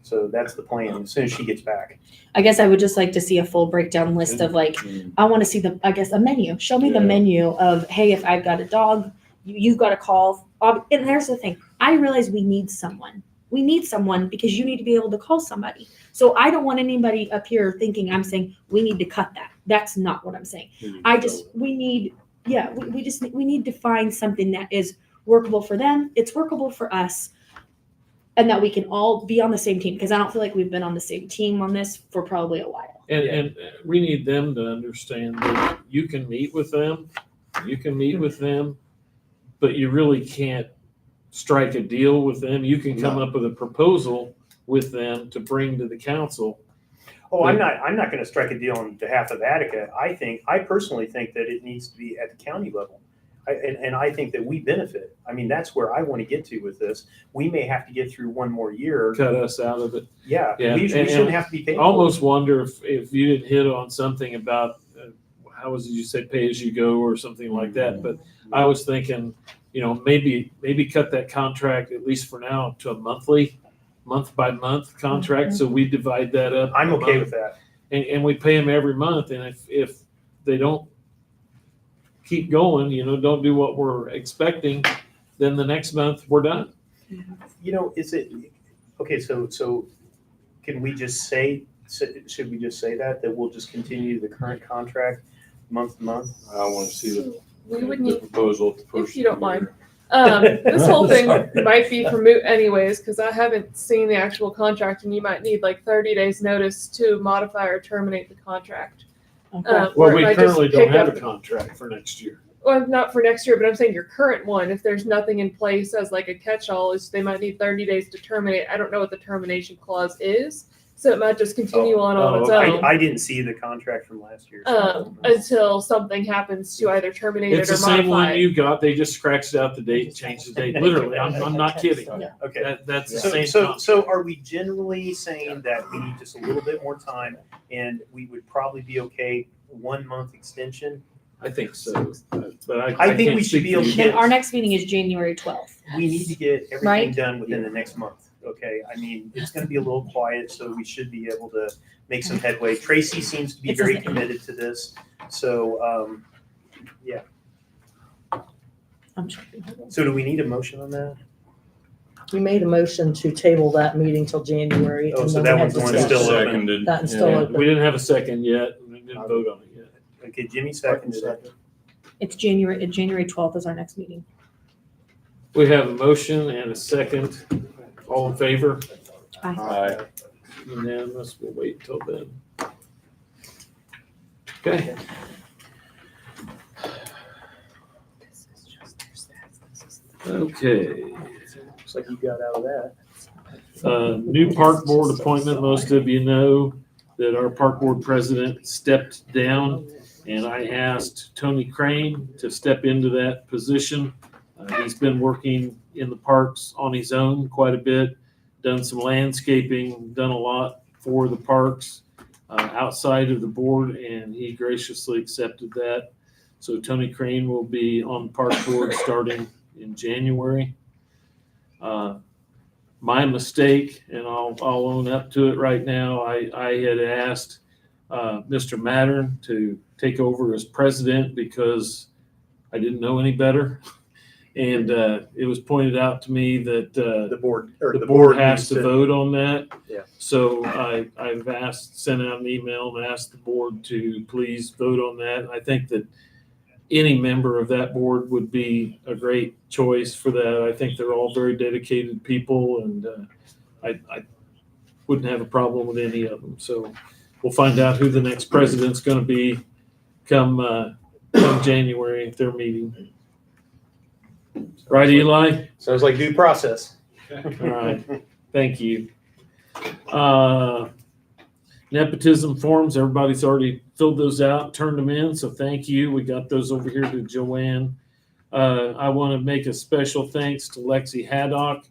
So that's the plan, as soon as she gets back. I guess I would just like to see a full breakdown list of I want to see a menu. Show me the Yeah. menu of, hey, if I've got a dog, you've got a call. And there's the thing. I realize we need someone. We need someone because you need to be able to call somebody. So I don't want anybody up here thinking I'm saying we need to cut that. That's not what I'm saying. We need to find something that is workable for them. It's workable for us. And that we can all be on the same team, because I don't feel like we've been on the same team on this for probably a while. And we need them to understand that you can meet with them, but you really can't strike a deal with them. You can come up with a proposal with them to bring to the council. Oh, I'm not going to strike a deal on behalf of Attica. I personally think that it needs to be at the county level. And I think that we benefit. I mean, that's where I want to get to with this. We may have to get through one more year. Cut us out of it. Yeah, Yeah, we and- shouldn't have to be paid. Almost wonder if you didn't hit on something about, how was it you said, pay as you go or something like that. But I was thinking, maybe cut that contract, at least for now, to a month by month contract. So we divide that up. I'm a okay month, with that. and we pay them every month. And if they don't keep going, don't do what we're expecting, then the next month we're done. Is it, okay, so can we just say, should we just say that we'll just continue the current contract month to month? I want to see We would the need, proposal at the first. if you don't mind. meeting. This whole thing might be for moot anyways, because I haven't seen the actual contract, and you might need like 30 days notice to modify or terminate the contract. Okay. Well, Or we it might currently just don't pick have up- a contract for next year. Well, not for next year, but I'm saying your current one, if there's nothing in place as like a catch-all, is they might need 30 days to terminate. I don't know what the termination clause is, so it might just continue on its own. I didn't see the contract from last year. Until something happens to either terminate It's it or the same modify one it. you got. They just scratched out the date, changed the date. Literally, I'm not kidding. Okay. That's the same So contract. are we generally saying that we need just a little bit more time, and we would probably be okay 1 month extension? I think so, but I think can't we should speak be for able to you get- And our next meeting is January 12th. We need to get everything Right? done within the next month, okay? I mean, it's gonna be a little quiet, so we should be able to make some headway. Tracy seems to be It very doesn't- committed to this, so, yeah. I'm checking. So do we need a motion on that? We made a motion to table that meeting till January. Oh, and so then we that had one's the one discussion. still open. Seconded. That one's still Yeah, open. we didn't have a second yet. We didn't vote on it yet. Okay, Jimmy seconded it. It's January 12th is our next meeting. We have a motion and a second. All in favor? Aye. Unanimous. We'll wait until then. Okay. Okay. Looks like you got out of that. New park board appointment. Most of you know that our park board president stepped down, and I asked Tony Crane to step into that position. He's been working in the parks on his own quite a bit, done some landscaping, done a lot for the parks outside of the board, and he graciously accepted that. So Tony Crane will be on the park board starting in January. My mistake, and I'll own up to it right now, I had asked Mr. Mattern to take over as president because I didn't know any better. And it was pointed out to me that The board, or the board has needs to vote on that. Yeah. So I've sent out an email and asked the board to please vote on that. I think that any member of that board would be a great choice for that. I think they're all very dedicated people, and I wouldn't have a problem with any of them. So we'll find out who the next president's going to be come January at their meeting. Right, Eli? Sounds like due process. All right, thank you. Nepotism forms, everybody's already filled those out, turned them in, so thank you. We got those over here to Joanne. I want to make a special thanks to Lexi Haddock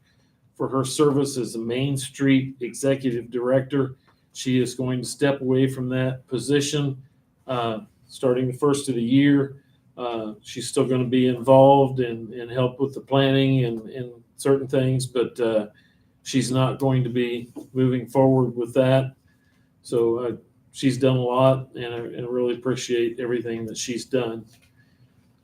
for her service as the Main Street Executive Director. She is going to step away from that position starting the first of the year. She's still going to be involved and help with the planning and certain things, but she's not going to be moving forward with that. So she's done a lot, and I really appreciate everything that she's done.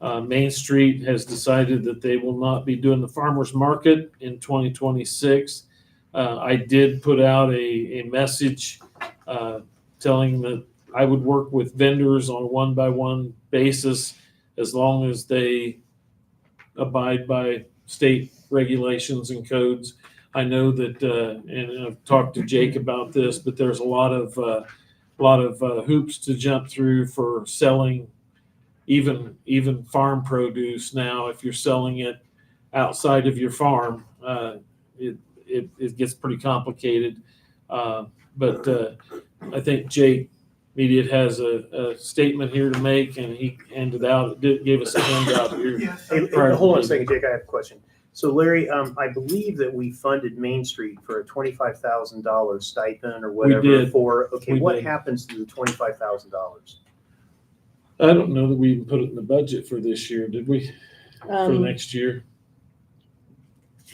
Main Street has decided that they will not be doing the farmers market in 2026. I did put out a message telling that I would work with vendors on a one-by-one basis as long as they abide by state regulations and codes. I know that, and I've talked to Jake about this, but there's a lot of hoops to jump through for selling even farm produce now. If you're selling it outside of your farm, it gets pretty complicated. But I think Jake Mediate has a statement here to make, and he handed out, gave us a handout here. Yes. Hey, hold on a second, Jake, I have a question. So Larry, I believe that we funded Main Street for a $25,000 stipend or whatever did. Okay, We what did. happens to the $25,000? I don't know that we even put it in the budget for this year, did we? For next year?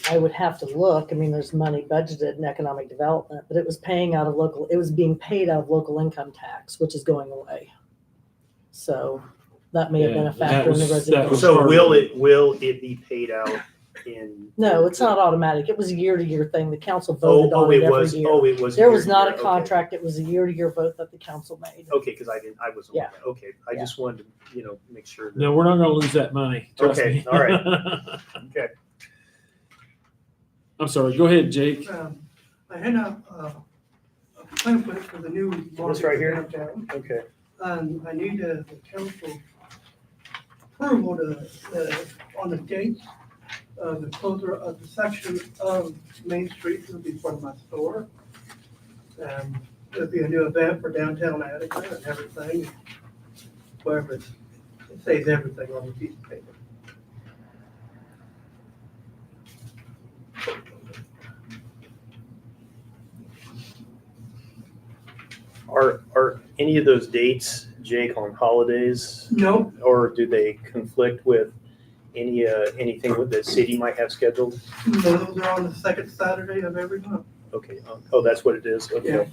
I would have to look. I mean, there's money budgeted in economic development, but it was being paid out of local income tax, which is going away. So that may have been Yeah, a factor in the that residual. was So part of will it be paid out in? No, it's not automatic. It was a year-to-year thing. The council voted on it it every was. year. Oh, it was. There was not a year-to-year, okay. contract. It was a year-to-year vote that the council made. Okay, because I wasn't. Yeah. Okay, I just wanted to, make sure. That, No, we're not gonna lose that money. Trust Okay, me. all right. Okay. I'm sorry, go ahead, Jake. I had a pamphlet for the new market. This right here? downtown, Okay. And I need the council approval on the dates of the closure of the section of Main Street that will be front of my store. There'll be a new event for downtown Attica and everything. Wherever it says everything on the piece of paper. Are any of those dates, Jake, on holidays, No, or do they conflict with anything that the city might have scheduled? those are on the second Saturday of every month. Okay. Oh, that's what it is. Okay.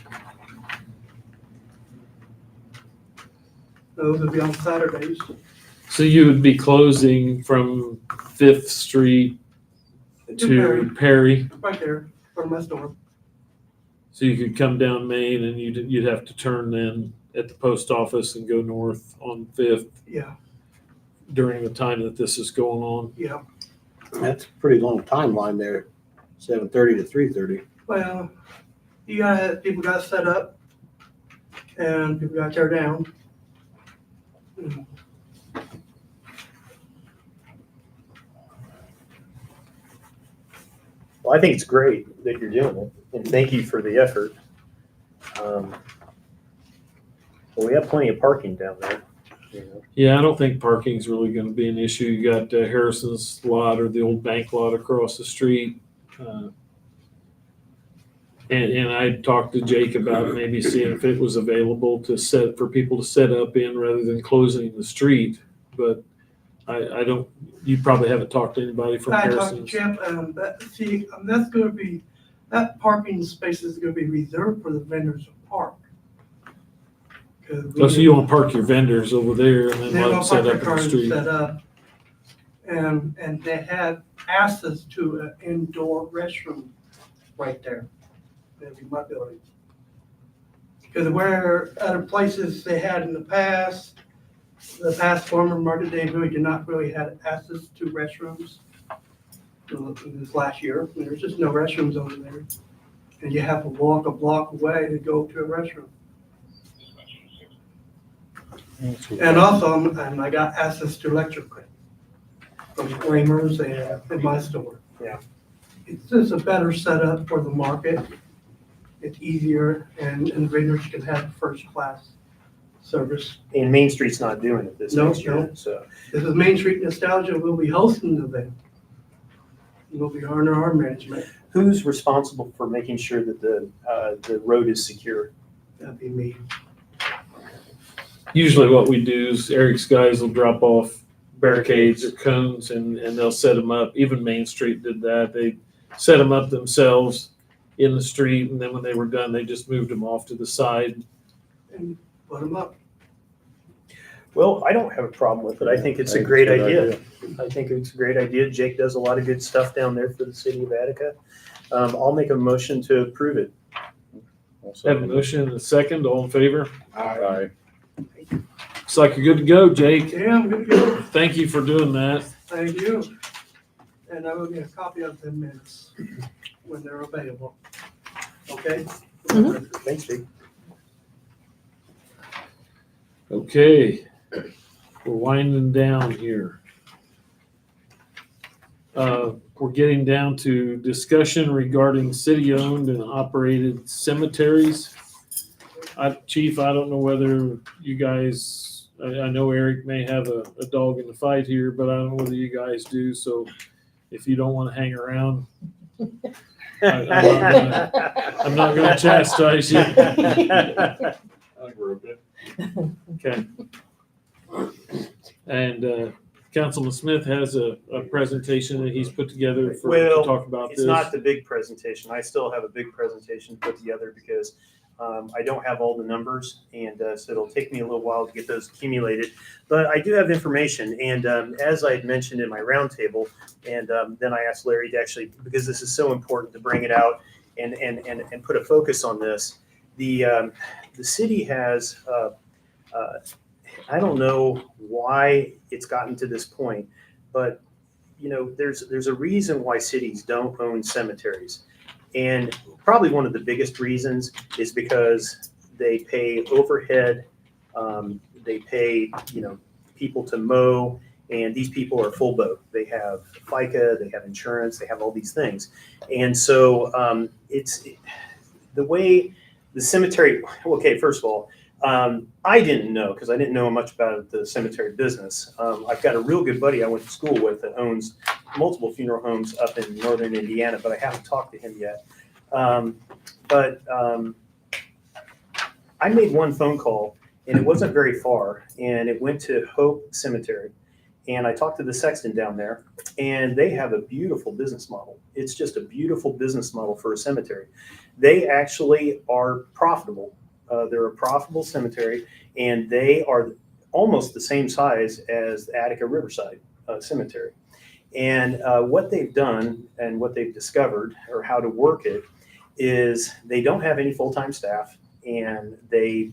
Yeah. Those will be on Saturdays. So you would be closing from Fifth Street Perry. to Perry, Right there, in front of my store. so you could come down Main and you'd have to turn then at the post office and go north on Fifth Yeah, during the time that this is going on. yeah. That's a pretty long timeline there, 7:30 to 3:30. Well, you gotta have, people got set up and people got tear down. Well, I think it's great that you're doing it, and thank you for the effort. Well, we have plenty of parking down there. Yeah, I don't think parking's really gonna be an issue. You got Harrison's lot or the old bank lot across the street. And I talked to Jake about maybe seeing if it was available for people to set up in rather than closing the street. But I don't, you probably haven't talked to anybody from I talked to Harrison's. Chip, that's gonna be, that parking space is gonna be reserved for the vendors to park. 'Cause we So you want to park your vendors over there and then They're let them gonna set park their up in the cars and street. set up. and they had access to an indoor restroom right there in my building. Because where other places they had in the past former market, they really did not really have access to restrooms. This last year, there's just no restrooms over there. And you have to walk a block away to go to a restroom. And also, I got access to electric from Flamers and in my store. Yeah. It's just a better setup for the market. It's easier and vendors can have first class service. And Main Street's not doing it this No, next year, no. so. This is Main Street Nostalgia. We'll be hosting the event. We'll be under our management. Who's responsible for making sure that the road is secure? That'd be me. Usually what we do is Eric's guys will drop off barricades or cones and they'll set them up. Even Main Street did that. They set them up themselves in the street, and then when they were done, they just moved them off to the side. And put them up. Well, I don't have a problem with it. I think it's a great idea. I think it's a great idea. Jake does a lot of good stuff down there for the city of Attica. I'll make a motion to approve it. Have a motion and a second. All in favor? Aye. Looks like you're good to go, Jake. Yeah, I'm good to go. Thank you for doing that. Thank you. And I will get a copy of the minutes when they're available. Okay? Thanks, Jake. Okay, we're winding down here. We're getting down to discussion regarding city-owned and operated cemeteries. Chief, I don't know whether you guys, I know Eric may have a dog in the fight here, but I don't know whether you guys do, so if you don't want to hang around, I'm not gonna chastise you. I think we're okay. Okay. And Councilman Smith has a presentation that he's put together to talk about this. It's not the big presentation. I still have a big presentation put together because I don't have all the numbers, and so it'll take me a little while to get those accumulated. But I do have information, and as I had mentioned in my roundtable, and then I asked Larry to actually, because this is so important to bring it out and put a focus on this. The city has, I don't know why it's gotten to this point, but you know, there's a reason why cities don't own cemeteries. And probably one of the biggest reasons is because they pay overhead, they pay, you know, people to mow, and these people are full boat. They have FICA, they have insurance, they have all these things. And so it's the way the cemetery, okay, first of all, I didn't know, because I didn't know much about the cemetery business. I've got a real good buddy I went to school with that owns multiple funeral homes up in northern Indiana, but I haven't talked to him yet. But I made one phone call, and it wasn't very far, and it went to Hope Cemetery. And I talked to the sexton down there, and they have a beautiful business model. It's just a beautiful business model for a cemetery. They actually are profitable. They're a profitable cemetery, and they are almost the same size as the Attica Riverside Cemetery. And what they've done and what they've discovered, or how to work it, is they don't have any full-time staff, and they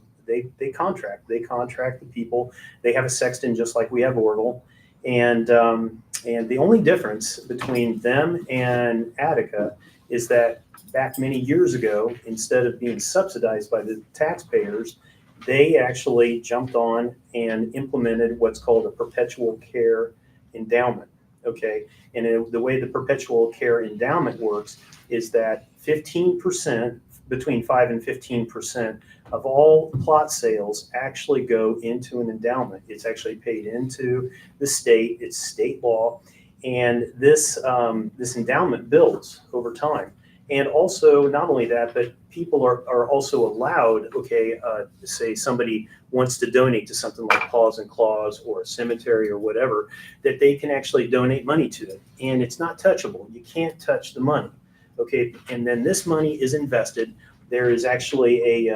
contract. They contract the people. They have a sexton just like we have Orville. And the only difference between them and Attica is that back many years ago, instead of being subsidized by the taxpayers, they actually jumped on and implemented what's called a perpetual care endowment. Okay, and the way the perpetual care endowment works is that 15%, between 5 and 15% of all plot sales actually go into an endowment. It's actually paid into the state. It's state law, and this endowment builds over time. And also, not only that, but people are also allowed, okay, say somebody wants to donate to something like Paws and Claws or a cemetery or whatever, that they can actually donate money to it. And it's not touchable. You can't touch the money, okay? And then this money is invested. There is actually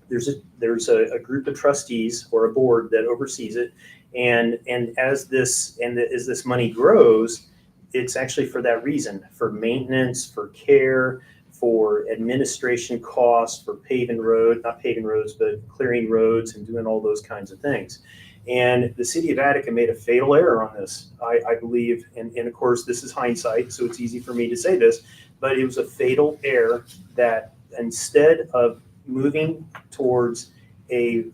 there's a group of trustees or a board that oversees it, And as this money grows, it's actually for that reason, for maintenance, for care, for administration costs, for not paving roads, but clearing roads and doing all those kinds of things. And the city of Attica made a fatal error on this, I believe, and of course, this is hindsight, so it's easy for me to say this, but it was a fatal error that instead of moving towards a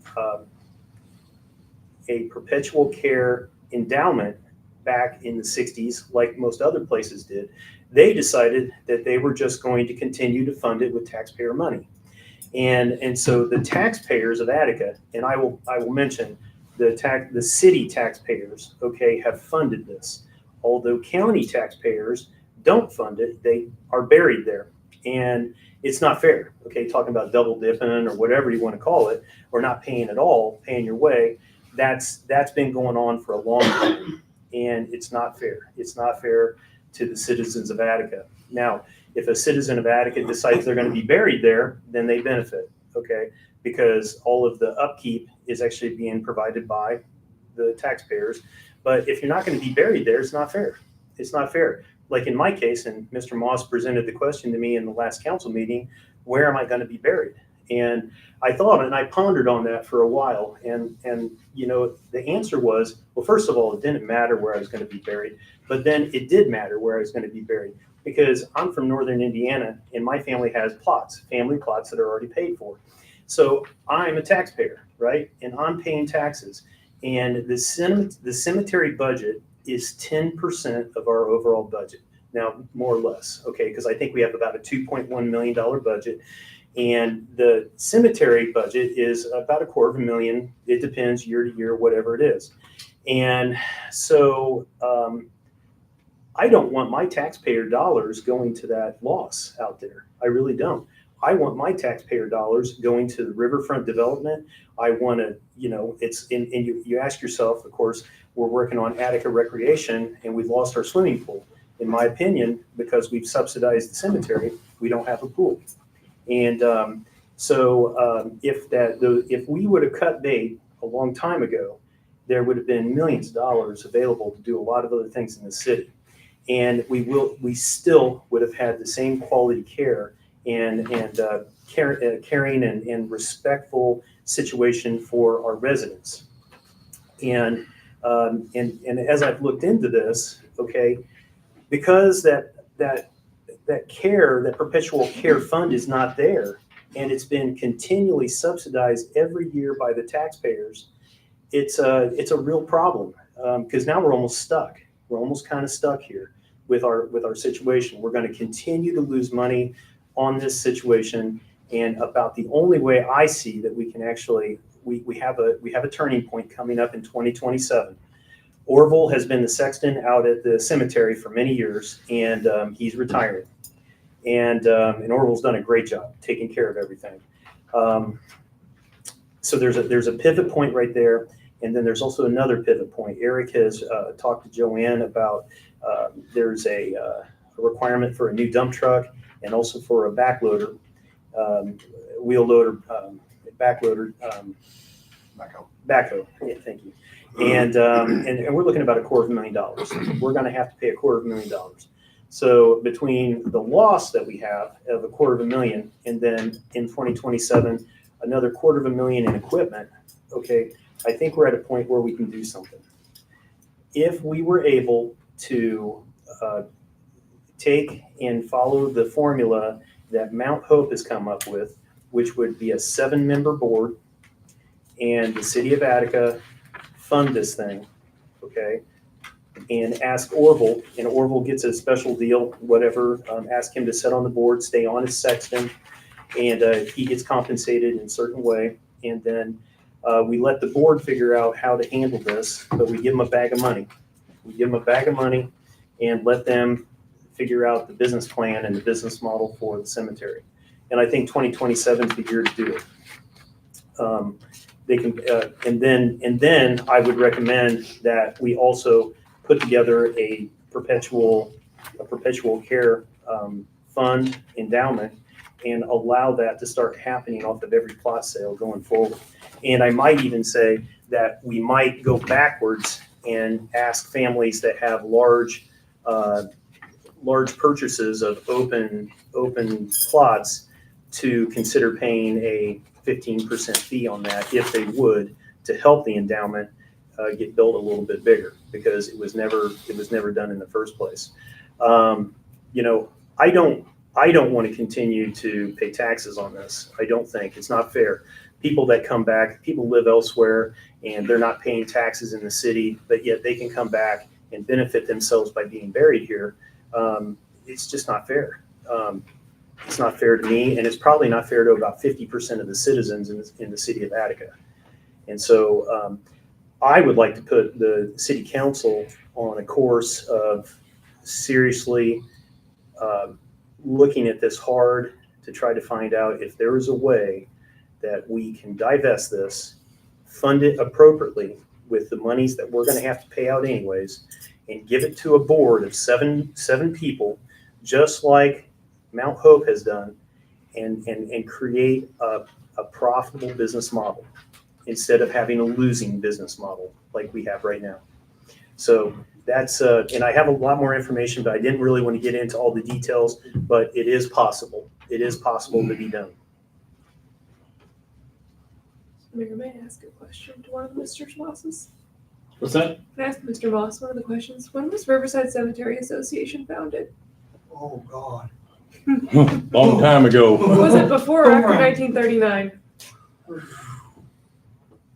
perpetual care endowment back in the 60s, like most other places did, they decided that they were just going to continue to fund it with taxpayer money. And so the taxpayers of Attica, and I will mention the city taxpayers, okay, have funded this. Although county taxpayers don't fund it, they are buried there. And it's not fair, okay, talking about double dipping or whatever you want to call it, or not paying at all, paying your way. That's been going on for a long time, and it's not fair. It's not fair to the citizens of Attica. Now, if a citizen of Attica decides they're going to be buried there, then they benefit, okay, because all of the upkeep is actually being provided by the taxpayers. But if you're not going to be buried there, it's not fair. It's not fair. Like in my case, and Mr. Moss presented the question to me in the last council meeting, where am I going to be buried? And I thought and I pondered on that for a while. And you know, the answer was, well, first of all, it didn't matter where I was going to be buried, but then it did matter where I was going to be buried, because I'm from northern Indiana and my family has family plots that are already paid for. So I'm a taxpayer, right? And I'm paying taxes. And the cemetery budget is 10% of our overall budget. Now, more or less, okay, because I think we have about a $2.1 million budget. And the cemetery budget is about $250,000. It depends year to year, whatever it is. And so I don't want my taxpayer dollars going to that loss out there. I really don't. I want my taxpayer dollars going to the riverfront development. I want to, you know, you ask yourself, of course, we're working on Attica Recreation and we've lost our swimming pool. In my opinion, because we've subsidized the cemetery, we don't have a pool. And if we would have cut bait a long time ago, there would have been millions of dollars available to do a lot of other things in the city. And we still would have had the same quality care and caring and respectful situation for our residents. And as I've looked into this, okay, because that perpetual care fund is not there, and it's been continually subsidized every year by the taxpayers, it's a real problem, because now we're almost stuck. We're almost kind of stuck here with our situation. We're going to continue to lose money on this situation, and about the only way I see that we can actually we have a turning point coming up in 2027. Orville has been the sexton out at the cemetery for many years, and he's retired. And Orville's done a great job taking care of everything. So there's a pivot point right there, and then there's also another pivot point. Eric has talked to Joanne about there's a requirement for a new dump truck and also for a backloader, wheel loader, backloader, backhoe. Yeah, thank you. And we're looking at about $250,000. We're going to have to pay $250,000. So between the loss that we have of $250,000 and then in 2027 another $250,000 in equipment, okay, I think we're at a point where we can do something. If we were able to take and follow the formula that Mount Hope has come up with, which would be a 7-member board, and the city of Attica fund this thing, okay, and ask Orville, and Orville gets a special deal, whatever, ask him to sit on the board, stay on as sexton, and he gets compensated in a certain way, and then we let the board figure out how to handle this, but we give them a bag of money. We give them a bag of money and let them figure out the business plan and the business model for the cemetery. And I think 2027 is the year to do it. They can, and then I would recommend that we also put together a perpetual care fund endowment and allow that to start happening off of every plot sale going forward. And I might even say that we might go backwards and ask families that have large purchases of open plots to consider paying a 15% fee on that if they would, to help the endowment get built a little bit bigger, because it was never done in the first place. You know, I don't want to continue to pay taxes on this. I don't think it's not fair. People that come back, people live elsewhere and they're not paying taxes in the city, but yet they can come back and benefit themselves by being buried here. It's just not fair. It's not fair to me, and it's probably not fair to about 50% of the citizens in the city of Attica. And so I would like to put the city council on a course of seriously looking at this hard to try to find out if there is a way that we can divest this, fund it appropriately with the monies that we're going to have to pay out anyways, and give it to a board of seven people, just like Mount Hope has done, and create a profitable business model instead of having a losing business model like we have right now. So that's, and I have a lot more information, but I didn't really want to get into all the details, but it is possible. It is possible to be done. Mayor, may I ask a question to one of Mr. Moss's? What's that? Can I ask Mr. Moss one of the questions? When was Riverside Cemetery Association founded? Oh, God. Long time ago. Was it before or after 1939?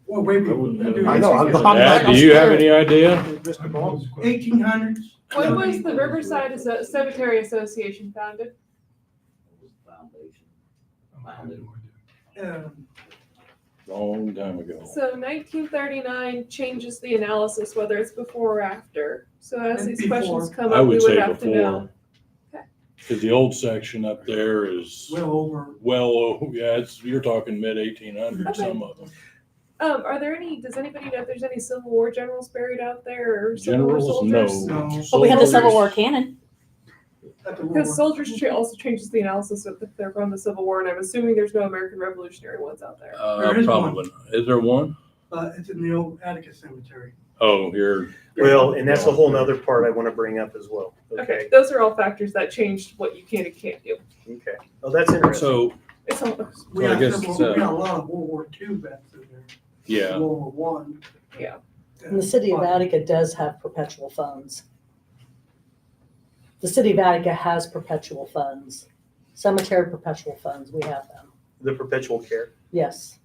Well, wait, I know, I'm Matt, do you have any idea? Mr. Ball? 1800s. When was the Riverside Cemetery Association founded? Long time ago. So 1939 changes the analysis whether it's before or after. So as these Before. questions come I up, we would would say have to know. before. Because the old section up there is Well over. yeah, you're talking mid 1800s, Okay. some of them. Does anybody know if there's any Civil War generals buried out there or Civil War Generals, soldiers? no. No. But we have the Civil Soldiers. War cannon. At the war. Because soldiers also changes the analysis if they're from the Civil War, and I'm assuming there's no American Revolutionary ones out there. There is Probably. Is there one? It's in the old Attica Cemetery. Oh, here. Well, and that's a whole nother part I want to bring up as well. Okay. Those are all factors that changed what you can and can't do. Okay. Oh, that's interesting. So, It's all We So I got guess several, it's, we got a lot of World War II vets in there. yeah. World War One. Yeah. And the city of Attica does have perpetual funds. The city of Attica has perpetual funds, cemetery perpetual funds, we have them, The perpetual care. yes.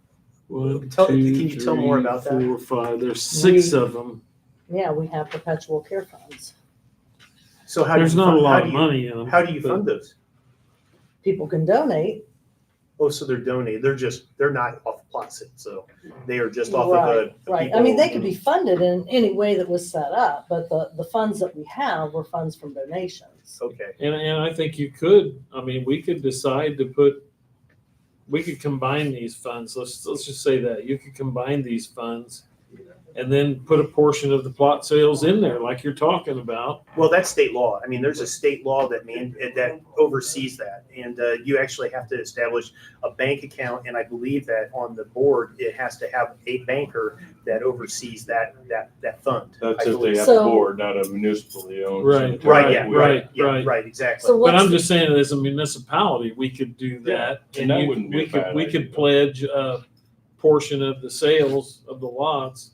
One, Tell- two, can you tell more three, about that? 4, 5. There's 6 of them. Yeah, we have perpetual care funds. So how do There's you not fund, a lot how of do you, money in them. how do you but- fund those? People can donate. Oh, so they're donated. They're not off plot sale, so they are just off Right, of a. right. I mean, they could be funded in any way that was set up, but the funds that we have were funds from donations. Okay. And I think you could, I mean, we could decide to we could combine these funds. Let's just say that. You could combine these funds and then put a portion of the plot sales in there like you're talking about. Well, that's state law. I mean, there's a state law that oversees that. And you actually have to establish a bank account. And I believe that on the board, it has to have a banker that oversees that fund. That's I if they believe. have a So- board, not a municipally owned. Right, cemetery. Right, yeah, We- right, yeah, right. right, exactly. So But I'm what's, just saying, as a municipality, we could do that. and that you- wouldn't be a bad we could idea. pledge a portion of the sales of the lots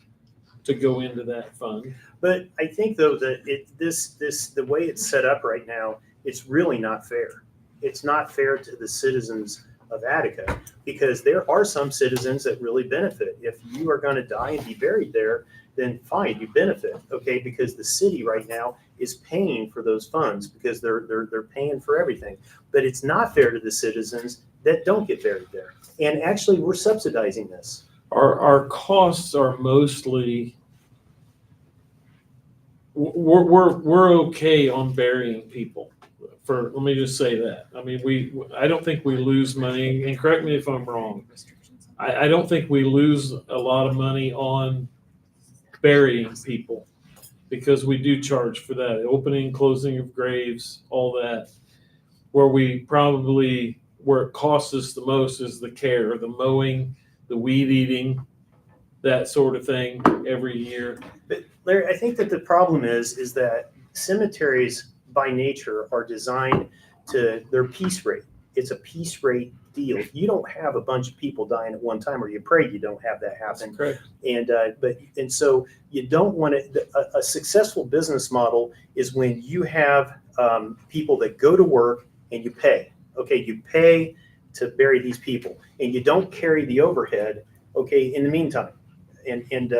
to go into that fund. But I think though that the way it's set up right now, it's really not fair. It's not fair to the citizens of Attica, because there are some citizens that really benefit. If you are going to die and be buried there, then fine, you benefit, okay? Because the city right now is paying for those funds because they're paying for everything. But it's not fair to the citizens that don't get buried there. And actually, we're subsidizing this. Our costs are mostly, we're okay on burying people. Let me just say that. I mean, I don't think we lose money, and correct me if I'm wrong. I don't think we lose a lot of money on burying people because we do charge for that, opening, closing of graves, all that. Where it costs us the most is the care, the mowing, the weed eating, that sort of thing every year. But Larry, I think that the problem is that cemeteries by nature are designed they're piece rate. It's a piece rate deal. You don't have a bunch of people dying at one time, or you pray you don't have that happen. Correct. And so you don't want to, a successful business model is when you have people that go to work and you pay. Okay, you pay to bury these people and you don't carry the overhead, okay, in the meantime. And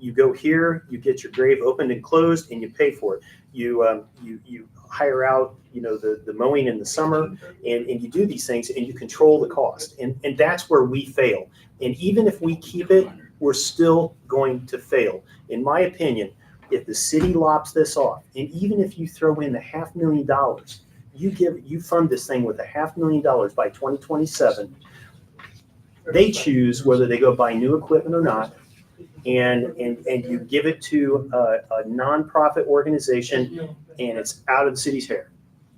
you go here, you get your grave opened and closed and you pay for it. You hire out, the mowing in the summer and you do these things and you control the cost. And that's where we fail. And even if we keep it, we're still going to fail. In my opinion, if the city lops this off, and even if you throw in the $500,000, you fund this thing with $500,000 by 2027, they choose whether they go buy new equipment or not. And you give it to a nonprofit organization and it's out of the city's hair.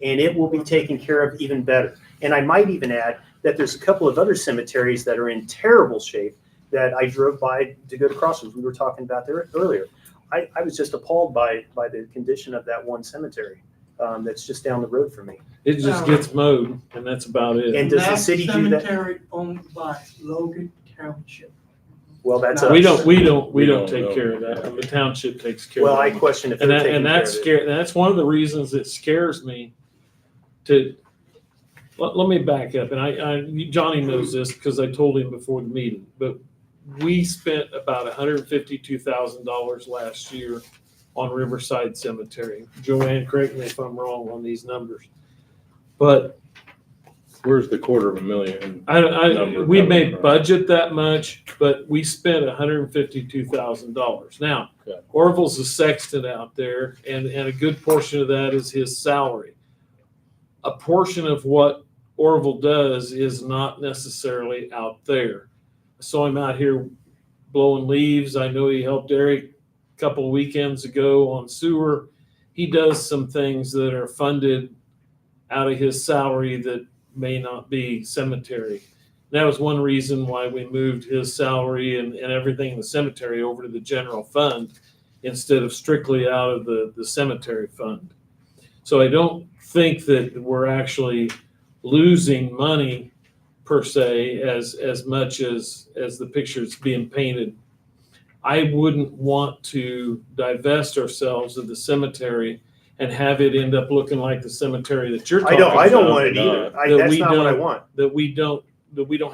And it will be taken care of even better. And I might even add that there's a couple of other cemeteries that are in terrible shape that I drove by to go to Crossroads. We were talking about there earlier. I was just appalled by the condition of that one cemetery that's just down the road from me. It just gets mowed and that's about it. And does the city do that? Cemetery owned by Logan Township. Well, that's We us. don't don't take know. care of that. The township takes care Well, of I it. question if And they're that, taking and care that's of it. scary. That's one of the reasons it scares me let me back up. And Johnny knows this because I told him before the meeting, but we spent about $152,000 last year on Riverside Cemetery. Joanne, correct me if I'm wrong on these numbers. But Where's the $250,000? we coming may from? budget that much, but we spent $152,000. Now, Okay. Orville's a sexton out there, and a good portion of that is his salary. A portion of what Orville does is not necessarily out there. I saw him out here blowing leaves. I know he helped Eric a couple of weekends ago on sewer. He does some things that are funded out of his salary that may not be cemetery. That was one reason why we moved his salary and everything in the cemetery over to the general fund instead of strictly out of the cemetery fund. So I don't think that we're actually losing money per se as much as the picture is being painted. I wouldn't want to divest ourselves of the cemetery and have it end up looking like the cemetery that you're talking about. I don't want it No, either. that That's we not what I don't- want. That we don't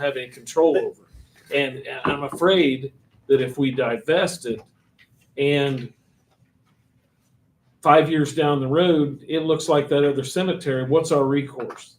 have any control over. And I'm afraid that if we divest it and 5 years down the road, it looks like that other cemetery, what's our recourse?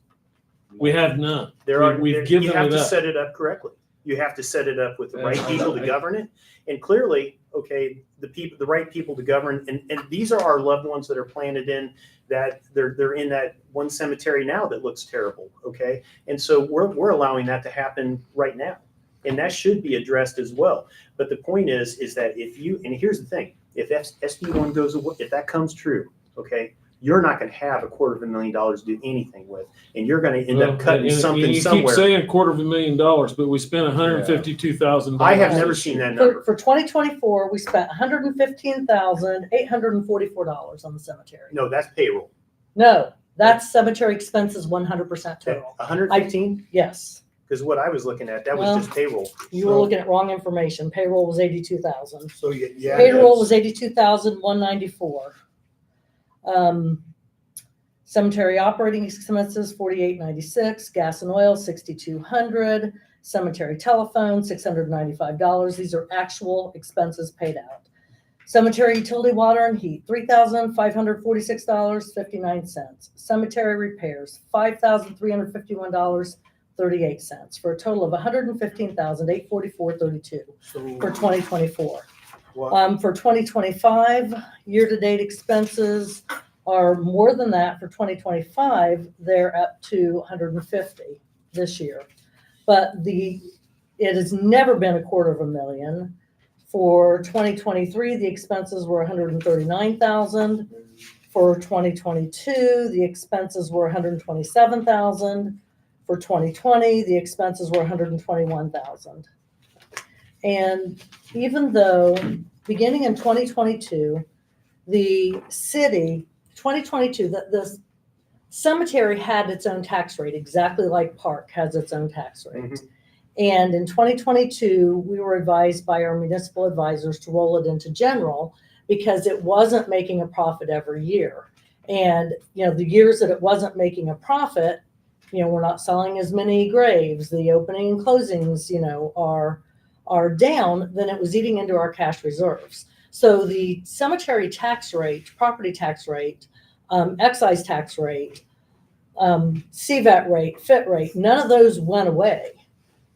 We have none. We've given you have it to up. set it up correctly. You have to set it up with the right Yeah, people to govern it. And clearly, okay, the right people to govern, and these are our loved ones that are planted in that they're in that one cemetery now that looks terrible. Okay. And so we're allowing that to happen right now. And that should be addressed as well. But the point is that and here's the thing, if SB1 goes away, if that comes true, okay, you're not going to have $250,000 to do anything with, and you're going to end up cutting something you somewhere. keep saying $250,000, but we spent $152,000. I have never seen that number. For 2024, we spent $115,844 on the cemetery. No, that's payroll. No, that's cemetery expenses 100% total. 115? Yes, Because what I was looking at, that Well, was just payroll. you were looking at wrong information. Payroll was 82,000. So yeah. Payroll was 82,194. Cemetery operating expenses, 4896, gas and oil, 6,200, cemetery telephone, $695. These are actual expenses paid out. Cemetery utility, water and heat, $3,546.59. Cemetery repairs, $5,351.38, for a total of $115,844.32 for 2024. For 2025, year-to-date expenses are more than that. For 2025, they're up to 150 this year. But it has never been $250,000. For 2023, the expenses were $139,000. For 2022, the expenses were $127,000. For 2020, the expenses were $121,000. And even though, beginning in 2022, the city, 2022, the cemetery had its own tax rate, exactly like Park has its own tax rate. And in 2022, we were advised by our municipal advisors to roll it into general because it wasn't making a profit every year. And, the years that it wasn't making a profit, we're not selling as many graves. The opening and closings, are down, then it was eating into our cash reserves. So the cemetery tax rate, property tax rate, excise tax rate, CVAT rate, FIT rate, none of those went away.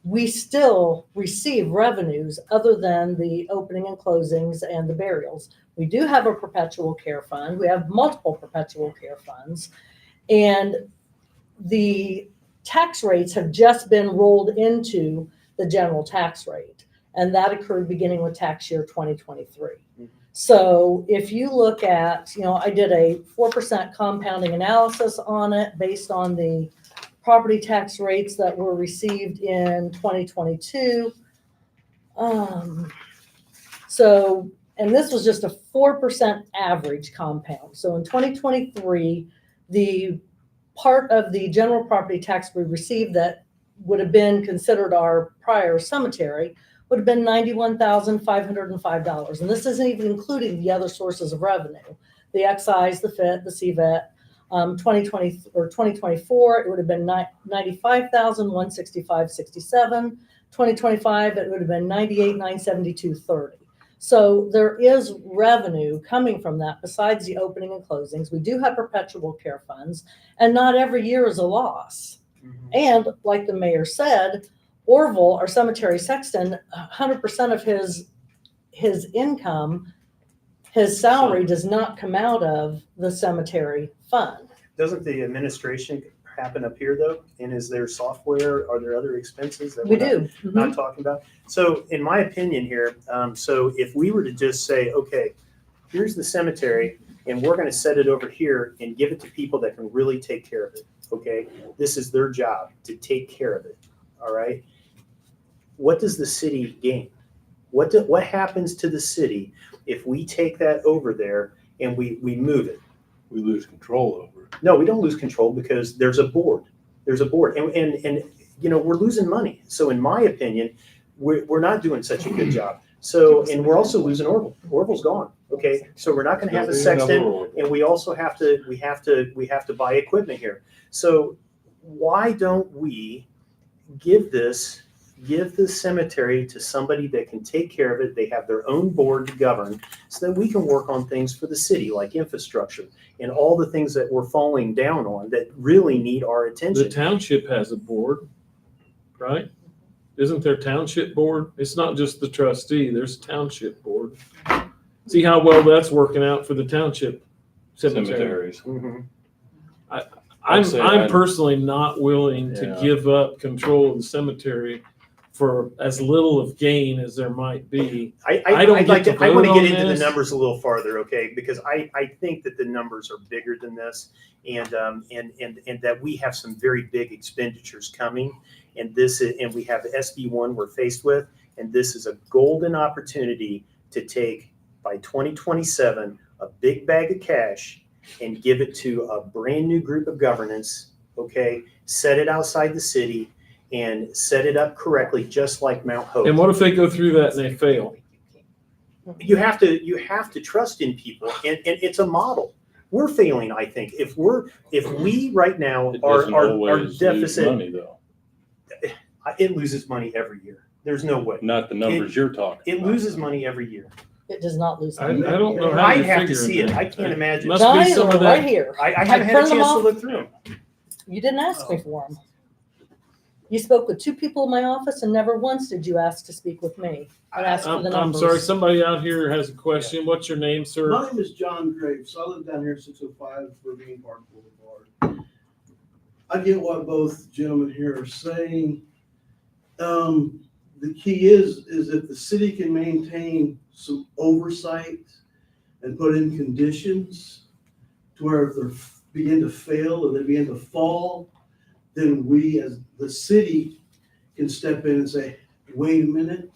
We still receive revenues other than the opening and closings and the burials. We do have a perpetual care fund. We have multiple perpetual care funds. And the tax rates have just been rolled into the general tax rate. And that occurred beginning with tax year 2023. So if you look at, I did a 4% compounding analysis on it based on the property tax rates that were received in 2022. And this was just a 4% average compound. So in 2023, the part of the general property tax we received that would have been considered our prior cemetery would have been $91,505. And this isn't even including the other sources of revenue, the excise, the FIT, the CVET. 2020 or 2024, it would have been $95,165.67. 2025, it would have been $98,972.30. So there is revenue coming from that besides the opening and closings. We do have perpetual care funds, and not every year is a loss. And like the mayor said, Orville, our cemetery sexton, 100% of his income, his salary does not come out of the cemetery fund. Doesn't the administration happen up here though? And is there software? Are there other expenses that We we're do. not talking about? So in my opinion here, so if we were to just say, okay, here's the cemetery and we're going to set it over here and give it to people that can really take care of it. Okay. This is their job to take care of it. All right. What does the city gain? What happens to the city if we take that over there and we move it? We lose control over it. No, we don't lose control because there's a board. There's a board, and we're losing money. So in my opinion, we're not doing such a good job. So and we're also losing Orville. Orville's gone. Okay, so we're not going to have a sexton, and we also have to buy equipment here. So why don't we give this cemetery to somebody that can take care of it? They have their own board to govern so that we can work on things for the city like infrastructure and all the things that we're falling down on that really need our attention. The township has a board, right? Isn't there township board? It's not just the trustee, there's a township board. See how well that's working out for the township cemetery. Cemeteries. I'm personally not willing to Yeah. give up control of the cemetery for as little of gain as there might be. I don't want get to to vote on get into this. the numbers a little farther, okay? Because I think that the numbers are bigger than this, and that we have some very big expenditures coming, and we have the SB1 we're faced with, and this is a golden opportunity to take by 2027 a big bag of cash and give it to a brand new group of governance, okay? Set it outside the city and set it up correctly, just like Mount Hope. And what if they go through that and they fail? You have to trust in people, and it's a model. We're failing, I think. If we right now It are doesn't always deficit, lose money though. it loses money every year. There's no way. Not the numbers you're talking It about. loses money every year. It does not lose I money. don't know how I'd you're have to figuring see it. that. I can't imagine. Must John, be some of right that. here. I haven't had a printed them chance to off. look through them. You didn't ask me for them. You spoke with 2 people in my office and never once did you ask to speak with me. I asked for the I'm numbers. sorry, somebody out here has a question. What's your name, sir? My name is John Graves. I live down here at 605 Ravine Park Boulevard. I get what both gentlemen here are saying. The key is if the city can maintain some oversight and put in conditions to where if they begin to fail or they begin to fall, then we as the city can step in and say, wait a minute,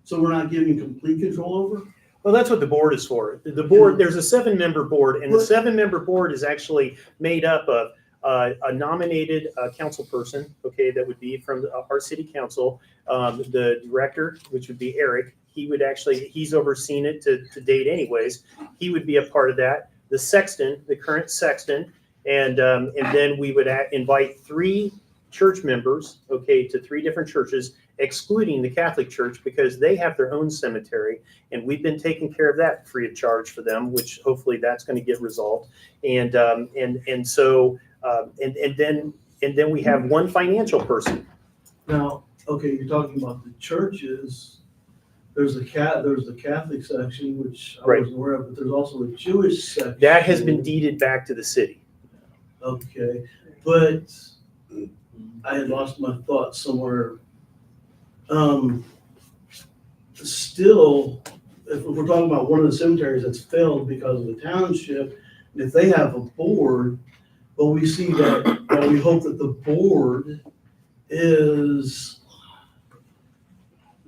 So we're not giving complete control over? Well, that's what the board is for. The board, there's a 7-member board, and the 7-member board is actually made up of a nominated council person, okay, that would be from our city council. The director, which would be Eric, he's overseen it to date anyways. He would be a part of that. The sexton, the current sexton, and then we would invite 3 church members, okay, to 3 different churches, excluding the Catholic Church because they have their own cemetery, and we've been taking care of that free of charge for them, which hopefully that's going to get resolved. And so then we have 1 financial person. Now, okay, you're talking about the churches. There's the Catholic section, which I Right. wasn't aware of, but there's also a Jewish section. That has been deeded back to the city. Okay, but I had lost my thoughts somewhere. Still, if we're talking about one of the cemeteries that's failed because of the township, if they have a board, but we see that, well, we hope that the board is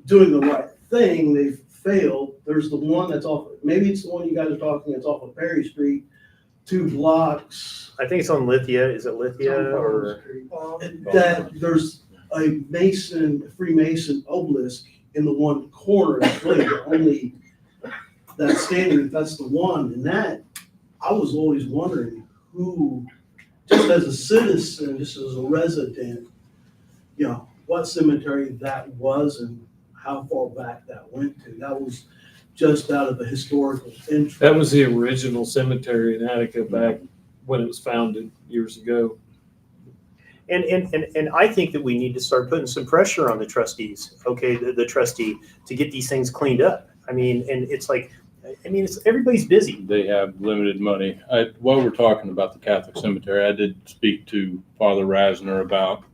doing the right thing. They've failed. There's the one that's off, maybe it's the one you guys are talking, it's off of Perry Street, 2 blocks. I think it's on Lithia. Is it Lithia or? That there's a Freemason obelisk in the one corner. That's really the only that's standing. That's the one. And that, I was always wondering who, just as a citizen, just as a resident, what cemetery that was and how far back that went to. That was just out of a historical interest. That was the original cemetery in Attica back when it was founded years ago. And I think that we need to start putting some pressure on the trustees, okay, the trustee, to get these things cleaned up. I mean, and it's like, everybody's busy. They have limited money. While we're talking about the Catholic cemetery, I did speak to Father Rasner about,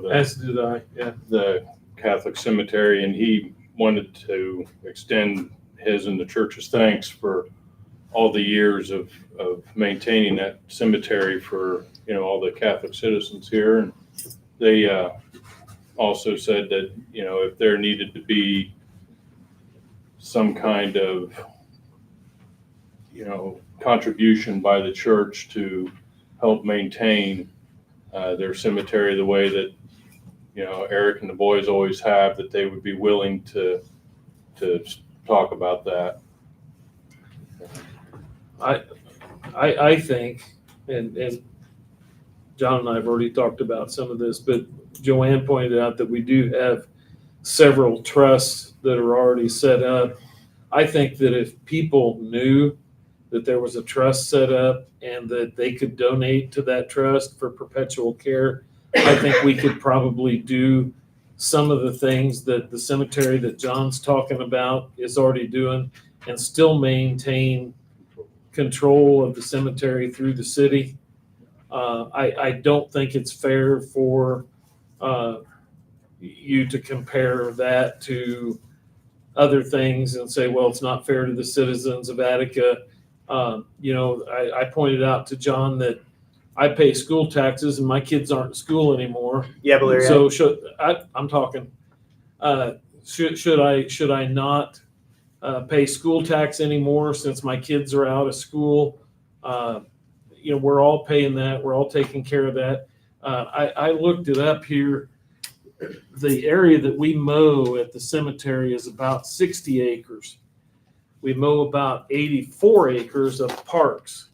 As did I, yeah. the Catholic cemetery, and he wanted to extend his and the church's thanks for all the years of maintaining that cemetery for, all the Catholic citizens here. And they also said that, if there needed to be some kind of, contribution by the church to help maintain their cemetery the way that, Eric and the boys always have, that they would be willing to talk about that. I think, and John and I have already talked about some of this, but Joanne pointed out that we do have several trusts that are already set up. I think that if people knew that there was a trust set up and that they could donate to that trust for perpetual care, I think we could probably do some of the things that the cemetery that John's talking about is already doing and still maintain control of the cemetery through the city. I don't think it's fair for you to compare that to other things and say, well, it's not fair to the citizens of Attica. I pointed out to John that I pay school taxes and my kids aren't in school anymore. Yeah, Valeria. So I'm talking. Should I not pay school tax anymore since my kids are out of school? We're all paying that. We're all taking care of that. I looked it up here. The area that we mow at the cemetery is about 60 acres. We mow about 84 acres of parks.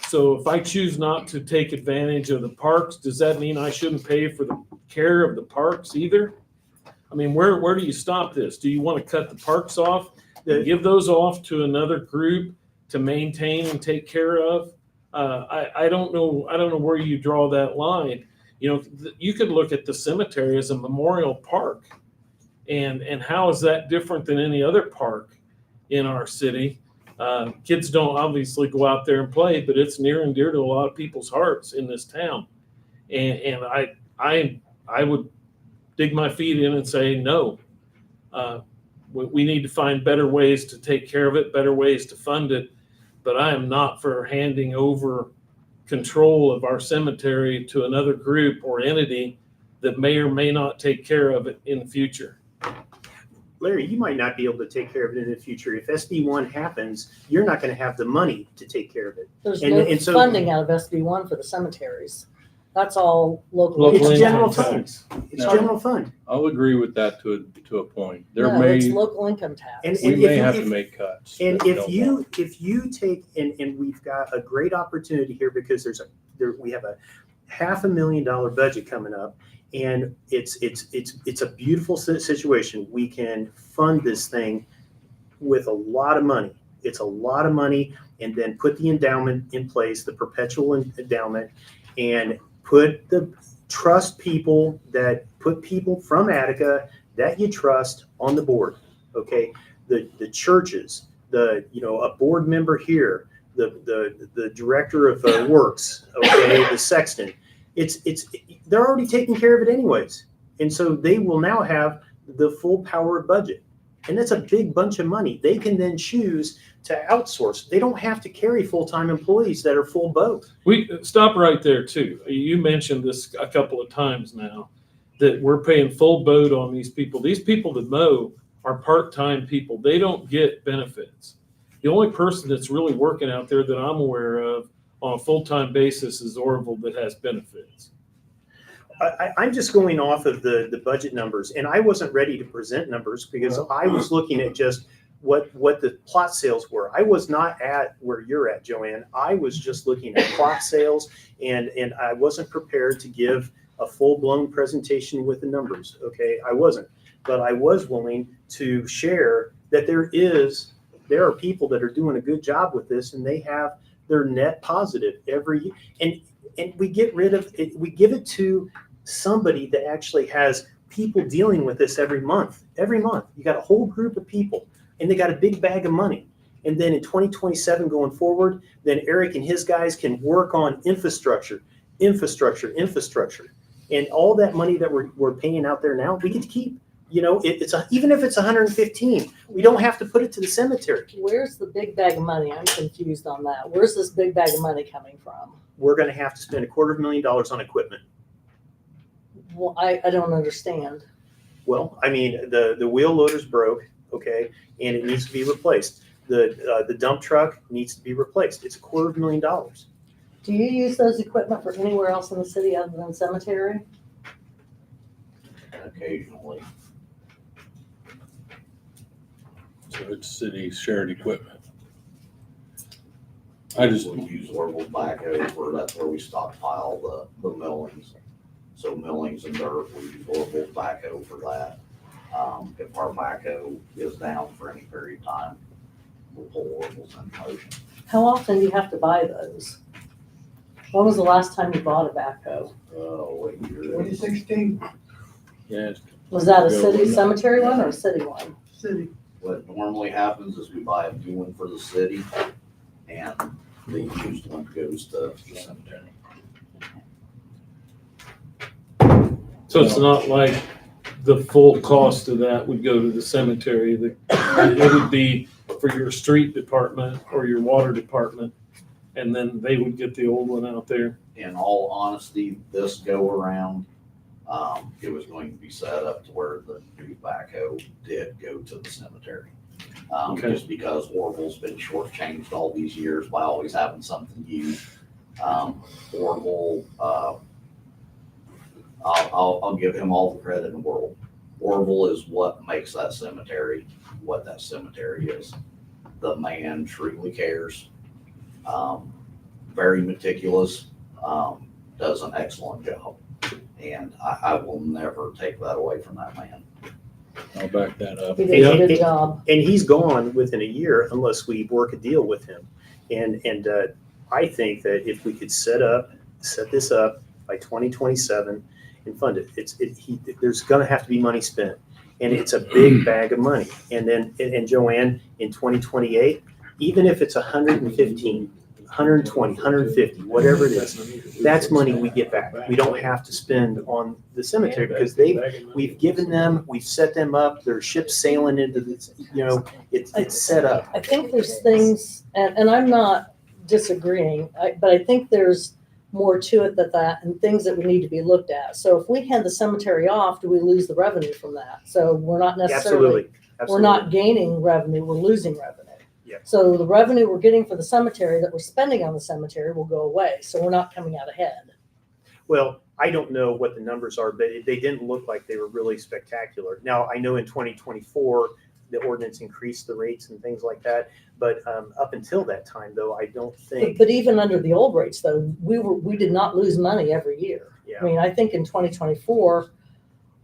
So if I choose not to take advantage of the parks, does that mean I shouldn't pay for the care of the parks either? I mean, where do you stop this? Do you want to cut the parks off and give those off to another group to maintain and take care of? I don't know. I don't know where you draw that line. You could look at the cemetery as a memorial park, and how is that different than any other park in our city? Kids don't obviously go out there and play, but it's near and dear to a lot of people's hearts in this town. And I would dig my feet in and say, no, we need to find better ways to take care of it, better ways to fund it. But I am not for handing over control of our cemetery to another group or entity that may or may not take care of it in the future. Larry, you might not be able to take care of it in the future. If SB1 happens, you're not going to have the money to take care of it. There's And- no and so- funding out of SB1 for the cemeteries. That's all local. Local It's general income fund. tax. It's No. general fund. I'll agree with that to a point. There No, it's may, local income tax. And- we if may you- have if- to make cuts. And that we if don't you, want. if you take, and we've got a great opportunity here because we have a $500,000 budget coming up, and it's a beautiful situation. We can fund this thing with a lot of money. It's a lot of money, and then put the endowment in place, the perpetual endowment, and trust people put people from Attica that you trust on the board. Okay, the churches, a board member here, the director of works, okay, the sexton. They're already taking care of it anyways, and so they will now have the full power of budget, and that's a big bunch of money. They can then choose to outsource. They don't have to carry full-time employees that are full boat. We stop right there too. You mentioned this a couple of times now, that we're paying full boat on these people. These people that mow are part-time people. They don't get benefits. The only person that's really working out there that I'm aware of on a full-time basis is Orville that has benefits. I'm just going off of the budget numbers, and I wasn't ready to present numbers because I was looking at just what the plot sales were. I was not at where you're at, Joanne. I was just looking at plot sales, and I wasn't prepared to give a full-blown presentation with the numbers, okay? I wasn't. But I was willing to share that there are people that are doing a good job with this, and they have their net positive every year. And we get rid of it, we give it to somebody that actually has people dealing with this every month. Every month, you got a whole group of people, and they got a big bag of money. And then in 2027 going forward, then Eric and his guys can work on infrastructure. And all that money that we're paying out there now, we get to keep. Even if it's 115, we don't have to put it to the cemetery. Where's the big bag of money? I'm confused on that. Where's this big bag of money coming from? We're going to have to spend $250,000 on equipment. Well, I don't understand. Well, I mean, the wheel loader's broke, okay, and it needs to be replaced. The dump truck needs to be replaced. It's $250,000. Do you use those equipment for anywhere else in the city other than cemetery? Occasionally. So it's city shared equipment. We use Orville backhoe that's where we stockpile the millings. So millings and dirt, we use Orville backhoe for that. If our backhoe is down for any period of time, we'll pull Orville's in motion. How often do you have to buy those? When was the last time you bought a backhoe? What year? 2016 Yes. Was that a city cemetery one or a city one? city. What normally happens is we buy a new one for the city, and the used one goes to the cemetery. So it's not like the full cost of that would go to the cemetery. It would be for your street department or your water department, and then they would get the old one out there. In all honesty, this go around, it was going to be set up to where the new backhoe did go to the cemetery. Okay. Just because Orville's been shortchanged all these years by always having something used. Orville, I'll give him all the credit in the world. Orville is what makes that cemetery what that cemetery is. The man truly cares, very meticulous, does an excellent job. And I will never take that away from that man. I'll back that up. He did a good job. And he's gone within a year unless we work a deal with him. And I think that if we could set this up by 2027 and fund it, there's gonna have to be money spent. And it's a big bag of money. And then, and Joanne, in 2028, even if it's 115, 120, 150, whatever it is, that's money we get back. We don't have to spend on the cemetery because we've given them, we've set them up, their ship's sailing into this, it's set up. I think there's things, and I'm not disagreeing, but I think there's more to it and things that we need to be looked at. So if we hand the cemetery off, do we lose the revenue from that? So we're not necessarily, we're not gaining revenue, we're losing revenue. Yeah. So the revenue we're getting for the cemetery that we're spending on the cemetery will go away. So we're not coming out ahead. Well, I don't know what the numbers are, but they didn't look like they were really spectacular. Now, I know in 2024, the ordinance increased the rates and things like that. But up until that time, though, I don't think. But even under the old rates, though, we did not lose money every year. Yeah. I mean, I think in 2024,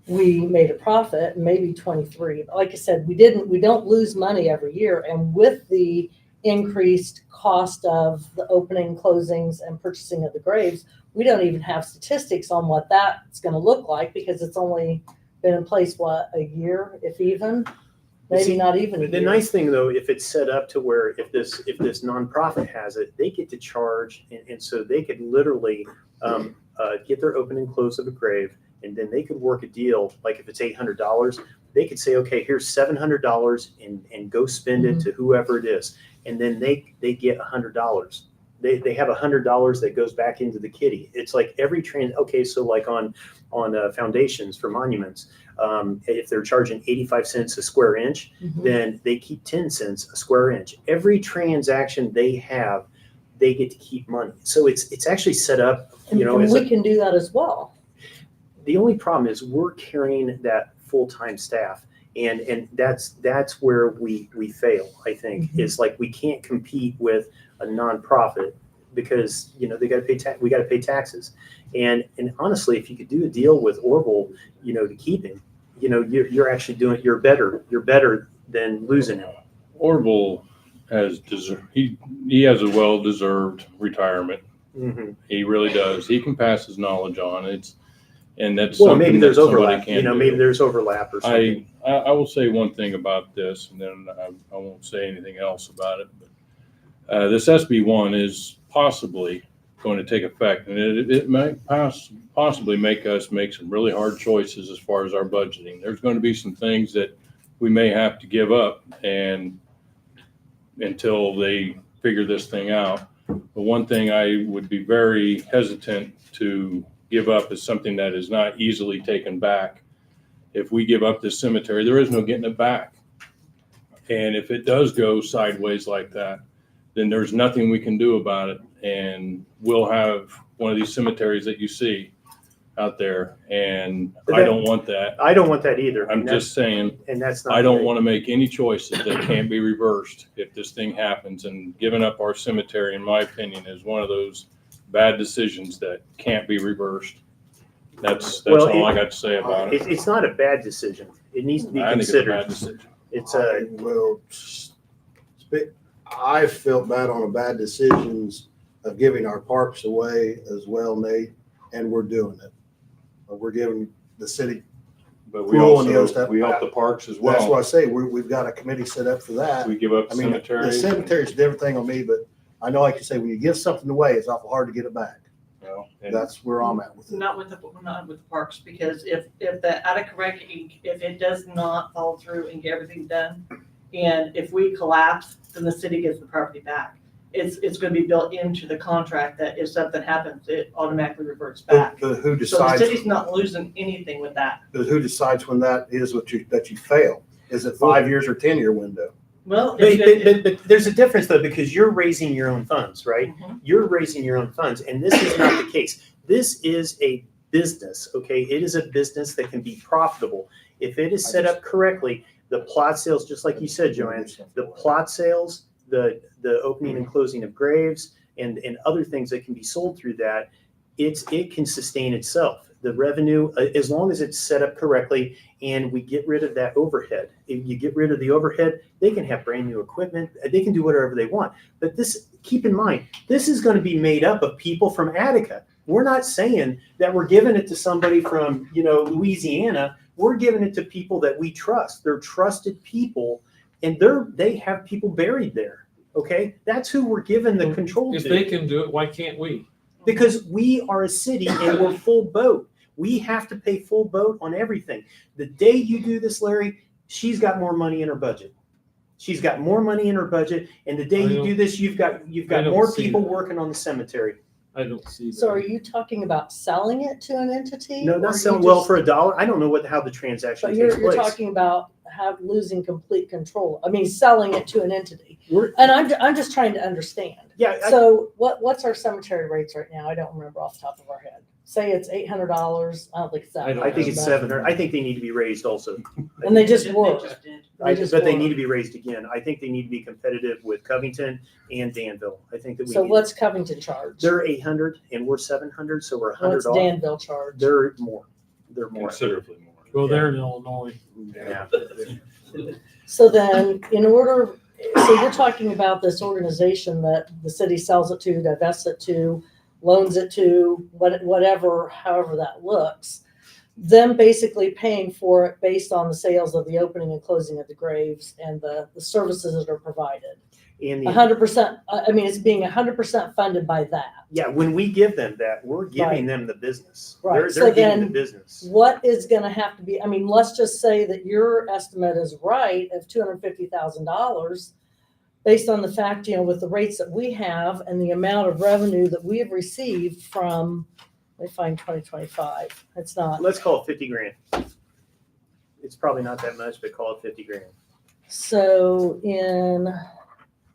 we made a profit, maybe 23. But like I said, we don't lose money every year. And with the increased cost of the opening, closings, and purchasing of the graves, we don't even have statistics on what that's going to look like because it's only been in place, what, a year, if even? Maybe See, not even a the year. nice thing, though, if it's set up to where if this nonprofit has it, they get to charge, and so they could literally get their open and close of a grave, and then they could work a deal. Like if it's $800, they could say, okay, here's $700, and go spend it to whoever it is, and then they get $100. They have $100 that goes back into the kitty. It's like every okay, so like on foundations for monuments, if they're charging 85 cents a square inch, then they keep 10 cents a square inch. Every transaction they have, they get to keep money. So it's actually set up, And we can do that as well. The only problem is we're carrying that full-time staff. And that's where we fail, I think, is like we can't compete with a nonprofit because, they got to pay we got to pay taxes. And honestly, if you could do a deal with Orville, to keep him, you're actually you're better than losing him. Orville has he has a well-deserved retirement. Mm-hmm. He really does. He can pass his knowledge on. And that's well, something maybe there's that somebody overlap. can do. Maybe there's overlap or something. I will say one thing about this, and then I won't say anything else about it. But this SB1 is possibly going to take effect, and it might possibly make us make some really hard choices as far as our budgeting. There's going to be some things that we may have to give up, and until they figure this thing out. But one thing I would be very hesitant to give up is something that is not easily taken back. If we give up this cemetery, there is no getting it back. And if it does go sideways like that, then there's nothing we can do about it. And we'll have one of these cemeteries that you see out there. And I don't want that. I don't want that either. I'm just saying, and that's not I don't great. want to make any choices that can't be reversed if this thing happens. And giving up our cemetery, in my opinion, is one of those bad decisions that can't be reversed. That's all I got to say about it. It's not a bad decision. It needs to be I think it's a considered. bad decision. It's I felt bad on the bad decisions of giving our parks away as well, Nate, and we're doing it. We're giving the city. But we Cool, and the other also, stuff. we help the parks as That's why well. I say we've got a committee set up for that. We give up I mean, the cemeteries. cemetery's a different thing on me, but I know, like you say, when you give something away, it's awful hard to get it back. And That's where I'm at with it. Not with the parks, because if the Attica reg, if it does not follow through and get everything done, and if we collapse, then the city gets the property back. It's gonna be built into the contract that if something happens, it automatically reverts back. But who So the decides? city's not losing anything with that. But who decides when that is that you fail? Is it 5 years or 10-year window? Well, but there's a difference though, because you're raising your own funds, right? Mhm. You're raising your own funds, and this is not the case. This is a business, okay? It is a business that can be profitable. If it is set up correctly, the plot sales, just like you said, Joanne, the plot sales, the opening and closing of graves, and other things that can be sold through that, it can sustain itself. The revenue, as long as it's set up correctly and we get rid of that overhead. If you get rid of the overhead, they can have brand new equipment. They can do whatever they want. But keep in mind, this is going to be made up of people from Attica. We're not saying that we're giving it to somebody from, Louisiana. We're giving it to people that we trust. They're trusted people, and they have people buried there. Okay, that's who we're giving the control If to. they can do it, why can't we? Because we are a city and we're full boat. We have to pay full boat on everything. The day you do this, Larry, she's got more money in her budget. She's got more money in her budget, and the day you do this, you've got I don't more see people that. working on the cemetery. I don't see that. So are you talking about selling it to an entity? No, or not you selling, well, just- for $1. I don't know how the transaction But takes you're place. talking about losing complete control. I mean, selling it to an entity. We're- And I'm just trying to understand. Yeah, So what's our cemetery rates right now? I don't remember off the top of our head. Say it's $800. I don't think it's that. I I think much, it's but- 700. I think they need to be raised also. And they just They were. just did. But they need to be raised again. I think they need to be competitive with Covington and Danville. I think that we So need. what's Covington charge? They're 800 and we're 700, so we're 100 What's off. Danville charge? They're more. They're more. Considerably more. Well, they're in Illinois. Yeah. So then, so you're talking about this organization that the city sells it to, divests it to, loans it to, whatever, however that looks. Them basically paying for it based on the sales of the opening and closing of the graves and the services that are provided. And 100%, I mean, it's being 100% funded by that. yeah, when we give them that, we're giving Right. them the business. Right. They're So getting the then business. What is gonna have to be, I mean, let's just say that your estimate is right of $250,000 based on the fact, with the rates that we have and the amount of revenue that we have received from, let me find 2025. It's not. Let's call it 50 grand. It's probably not that much, but call it 50 grand. So in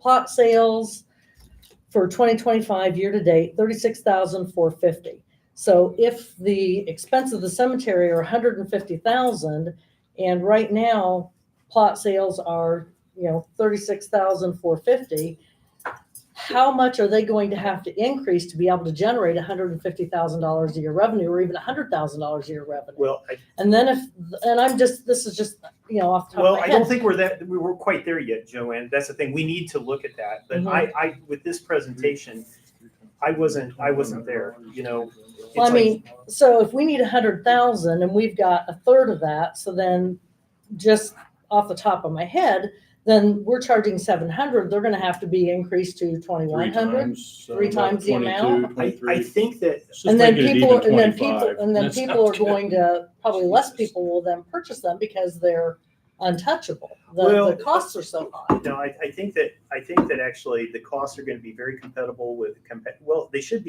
plot sales for 2025 year to date, 36,450. So if the expense of the cemetery are 150,000, and right now plot sales are 36,450, how much are they going to have to increase to be able to generate $150,000 a year revenue, or even $100,000 a year revenue? Well, this is just off the top well, of my I head. don't think we were quite there yet, Joanne. That's the thing. We need to look at that. But Mhm. I with this presentation, I wasn't there. Well, It's I like- mean, so if we need 100,000 and we've got a third of that, so then just off the top of my head, then we're charging 700. They're going to have to be increased to 2,100. Three times the amount. I think that, And then people are going to, probably less people will then purchase them because they're untouchable. The costs are so high. no, I think that actually the costs are going to be very compatible with, well, they should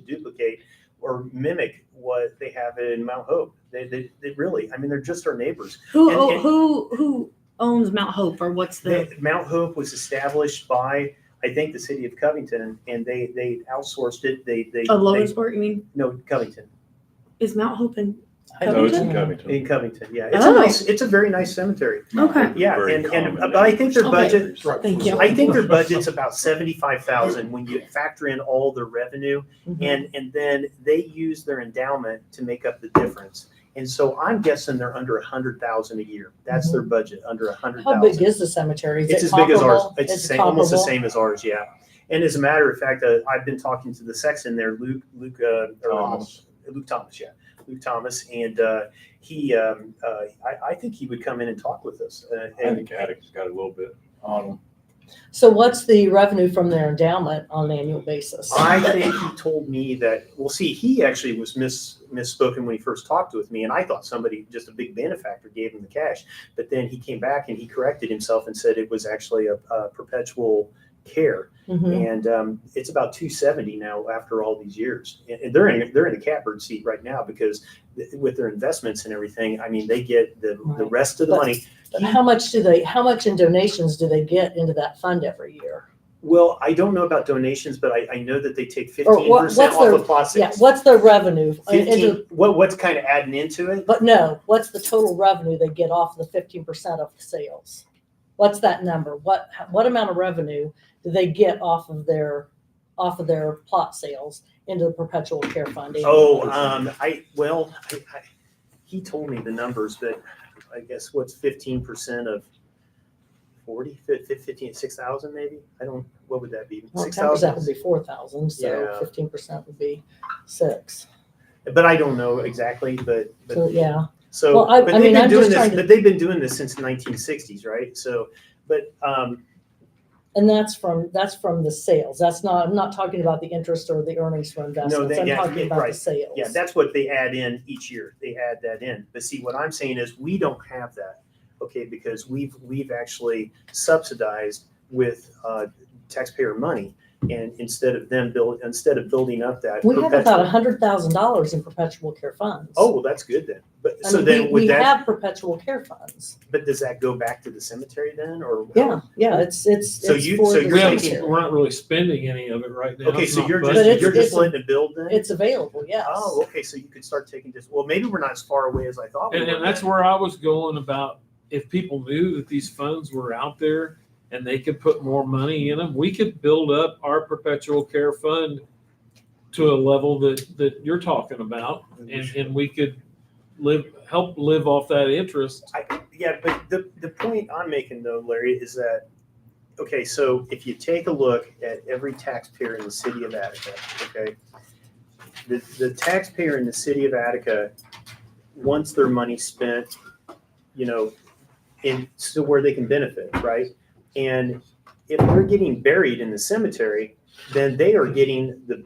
duplicate or mimic what they have in Mount Hope. They really, I mean, they're just our neighbors. Who owns Mount Hope, or what's the? Mount Hope was established by, I think, the city of Covington, and they outsourced it. They Logansport, you mean? No, Covington. Is Mount Hope in No, it's in Covington? Covington. In Covington, yeah. Oh. It's a very nice cemetery. Okay. Yeah, Very and common but I think their Okay. budget, Thank you. I think their budget's about 75,000 when you factor in all the revenue, Mhm. and then they use their endowment to make up the difference. And so I'm guessing they're under 100,000 a year. That's their budget, under 100,000. How big is the cemetery? Is It's it as big as ours. comparable? It's the same, almost the comparable? same as ours, yeah. And as a matter of fact, I've been talking to the sexton there, Luke Thomas. Luke Thomas, yeah, Luke Thomas, and he, I think he would come in and talk with us. I And think Attic's got a little bit on them. So what's the revenue from their endowment on an annual basis? I think he told me that, well, see, he actually was misspoken when he first talked with me, and I thought somebody, just a big benefactor, gave him the cash. But then he came back and he corrected himself and said it was actually a perpetual care. Mhm. And it's about 270 now after all these years. And they're in the catbird seat right now because with their investments and everything, I mean, they get the Right. rest of the But- money. But how much in donations do they get into that fund every year? Well, I don't know about donations, but I know that they take Or 15% what's off their- of plot Yeah, sales. what's their revenue? 15, what's kind of adding into it? But no, what's the total revenue they get off the 15% of the sales? What's that number? What amount of revenue do they get off of their plot sales into the perpetual care fund? He told me the numbers, but I guess what's 15% of 40, 15, 6,000 maybe? What would that be? Well, 6,000? 10% would be 4,000, so Yeah. 15% would be 6. But I don't know exactly, but So, yeah. so, Well, but they've been I'm doing just this, trying to- but they've been doing this since the 1960s, right? So, but, And that's from the sales. I'm not talking about the interest or the earnings from investments. I'm talking about the sales. Yeah, that's what they add in each year. They add that in. But see, what I'm saying is we don't have that, okay, because we've actually subsidized with taxpayer money And instead of building up that. We have about perpetual- $100,000 in perpetual care funds. Oh, well, that's good then. But I so mean, then we would that, have perpetual care funds. but does that go back to the cemetery then, or? Yeah, it's So it's you- for so the you're thinking cemetery. We're not really spending any of it right now. Okay, It's so not you're budgeted. But just, you're it's just letting it build then? It's available, yes. Oh, okay, so you could start taking this, well, maybe we're not as far away as I thought we were. And that's then. where I was going about, if people knew that these funds were out there and they could put more money in them, we could build up our perpetual care fund to a level that you're talking about, and we could help live off that interest. Yeah, but the point I'm making though, Larry, is that, okay, so if you take a look at every taxpayer in the city of Attica, okay, the taxpayer in the city of Attica wants their money spent, in so where they can benefit, right? And if they're getting buried in the cemetery, then they are getting the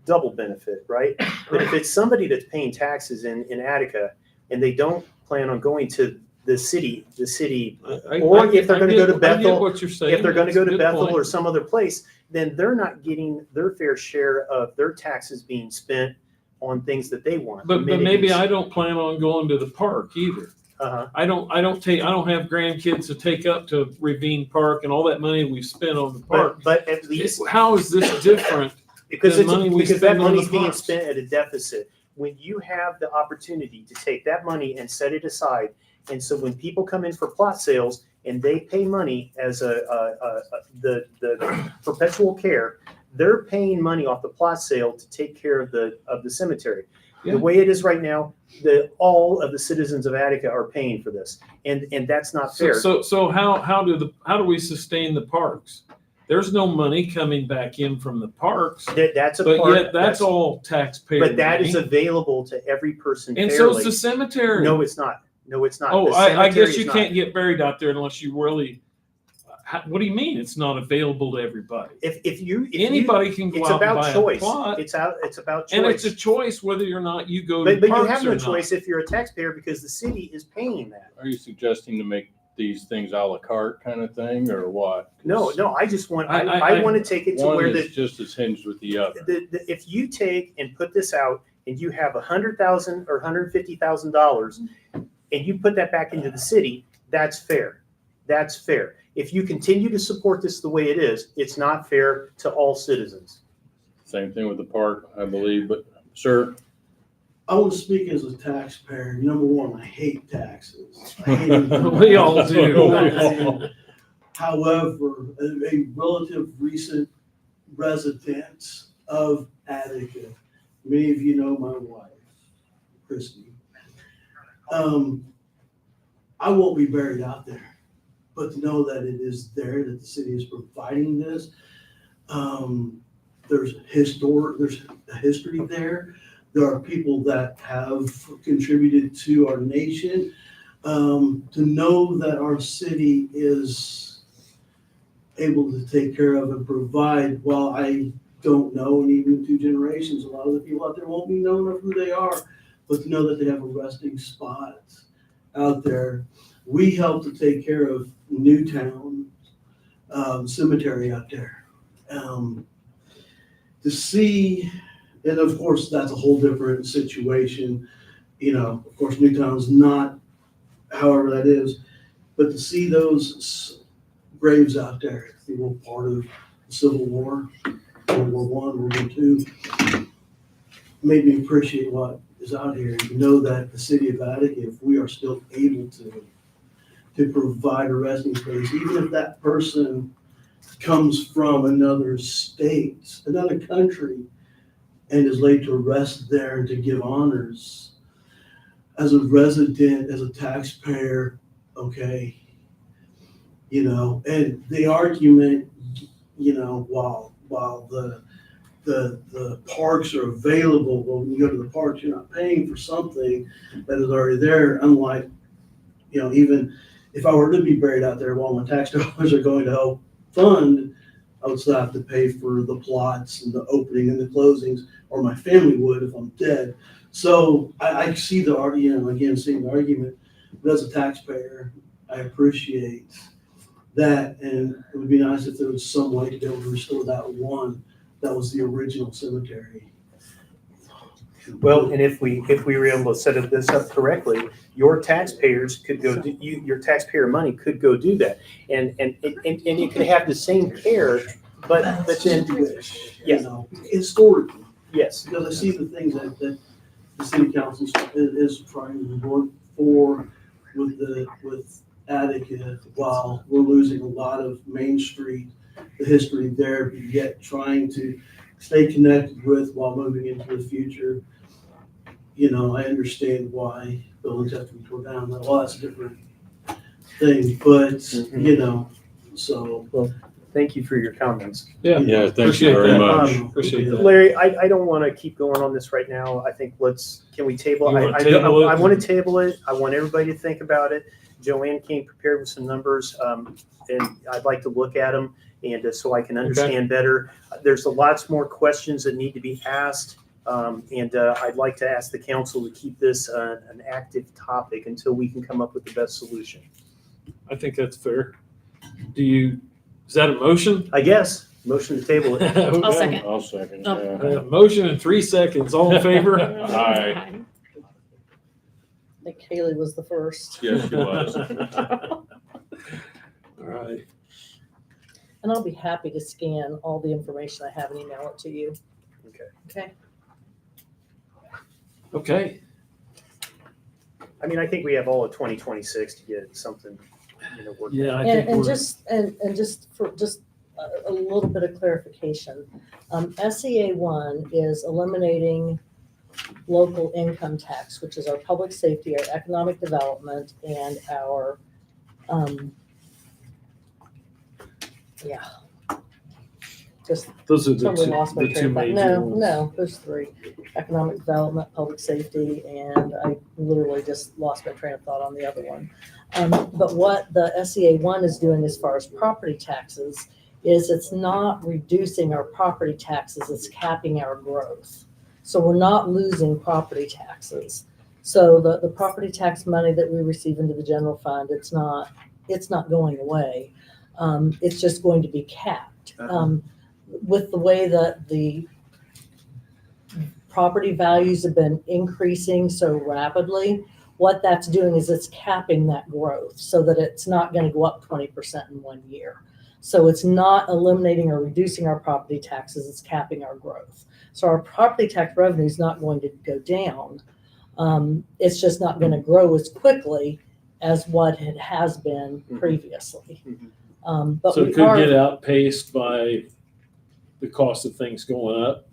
double benefit, right? But if it's somebody that's paying taxes in Attica and they don't plan on going to the city, or if they're going to go to Bethel, what you're saying. if they're going to That's go a to good Bethel point. or some other place, then they're not getting their fair share of their taxes being spent on things that they want. But maybe I don't plan on going to the park either. Uh-huh. I don't have grandkids to take up to Ravine Park and all that money we've spent on the park. But at least How is this different? because the money we because spend that on the money's being parks. spent at a deficit. When you have the opportunity to take that money and set it aside, and so when people come in for plot sales and they pay money as the perpetual care, they're paying money off the plot sale to take care of the cemetery. Yeah. The way it is right now, all of the citizens of Attica are paying for this, and that's not fair. So how do we sustain the parks? There's no money coming back in from the parks, That's a but part. yet that's all taxpayer But that money. is available to every person And so fairly. is the cemetery. No, it's not. No, it's not. Oh, The I cemetery guess is you not. can't get buried out there unless you really. What do you mean it's not available to everybody? If Anybody can go it's out and about buy choice. a plot, It's about choice. and it's a choice whether or not you go to but you parks have no or choice if you're a taxpayer because the city is paying that. Are you suggesting to make these things a la carte kind of thing, or what? No, I just want, I- I want to take it to One where is just as hinged with the other. if you take and put this out and you have $100,000 or $150,000 and you put that back into the city, that's fair. That's fair. If you continue to support this the way it is, it's not fair to all citizens. Same thing with the park, I believe, but sir. I want to speak as a taxpayer. Number one, I hate taxes. I hate them. We all do. However, a relative recent resident of Attica, many of you know my wife, Christy. I won't be buried out there, but to know that it is there, that the city is providing this. There's a history there. There are people that have contributed to our nation. To know that our city is able to take care of and provide, while I don't know, and even in 2 generations, a lot of the people out there won't be known of who they are, but to know that they have a resting spot out there. We help to take care of Newtown Cemetery out there. To see, and of course, that's a whole different situation. Of course, Newtown's not, however that is, but to see those graves out there, they were part of the Civil War, World War I, World War II, made me appreciate what is out here. You know that the city of Attica, if we are still able to provide a resting place, even if that person comes from another state, another country, and is laid to rest there and to give honors, as a resident, as a taxpayer, okay, and the argument, while the parks are available, well, when you go to the parks, you're not paying for something that is already there, unlike, even if I were to be buried out there while my tax dollars are going to help fund, I would still have to pay for the plots and the opening and the closings, or my family would if I'm dead. So I see the argument, again, seeing the argument, but as a taxpayer, I appreciate that, and it would be nice if there was some way to be able to restore that one that was the original cemetery. Well, and if we were able to set this up correctly, your taxpayers could go, your taxpayer money could go do that. And you could have the same care, but then, Wish, yeah. you know, historically, yes. because I see the things that the city council is trying to work for with Attica, while we're losing a lot of Main Street, the history there, but yet trying to stay connected with while moving into the future. You know, I understand why buildings have to be torn down, well, that's a different thing, but, you know, so. Thank you for your comments. Yeah. Yeah, thank Appreciate you very that. much. Appreciate that. Larry, I don't want to keep going on this right now. I think can we table? You wanna table it? I want to table it. I want everybody to think about it. Joanne came prepared with some numbers, and I'd like to look at them and so I can understand better. There's lots more questions that need to be asked. And I'd like to ask the council to keep this an active topic until we can come up with the best solution. I think that's fair. Is that a motion? I guess, motion to table it. I'll second. I'll second. Oh. Yeah. Motion in 3 seconds. All in favor? Aye. I think Haley was the first. Yes, she was. All right. And I'll be happy to scan all the information I have and email it to you. Okay. Okay. Okay. I mean, I think we have all of 2026 to get something, worked. Yeah, I think And we're. just for a little bit of clarification, SEA 1 is eliminating local income tax, which is our public safety, our economic development, and our, just Those are the totally two, lost my the train two of thought. major No, ones. no, there's three: economic development, public safety, and I literally just lost my train of thought on the other one. But what the SEA 1 is doing as far as property taxes is it's not reducing our property taxes, it's capping our growth. So we're not losing property taxes. So the property tax money that we receive into the general fund, it's not going away. It's just going to be capped. With the way that the property values have been increasing so rapidly, what that's doing is it's capping that growth so that it's not going to go up 20% in 1 year. So it's not eliminating or reducing our property taxes, it's capping our growth. So our property tax revenue is not going to go down. It's just not going to grow as quickly as what it has been previously. But So we it could are get outpaced by the cost of things going up?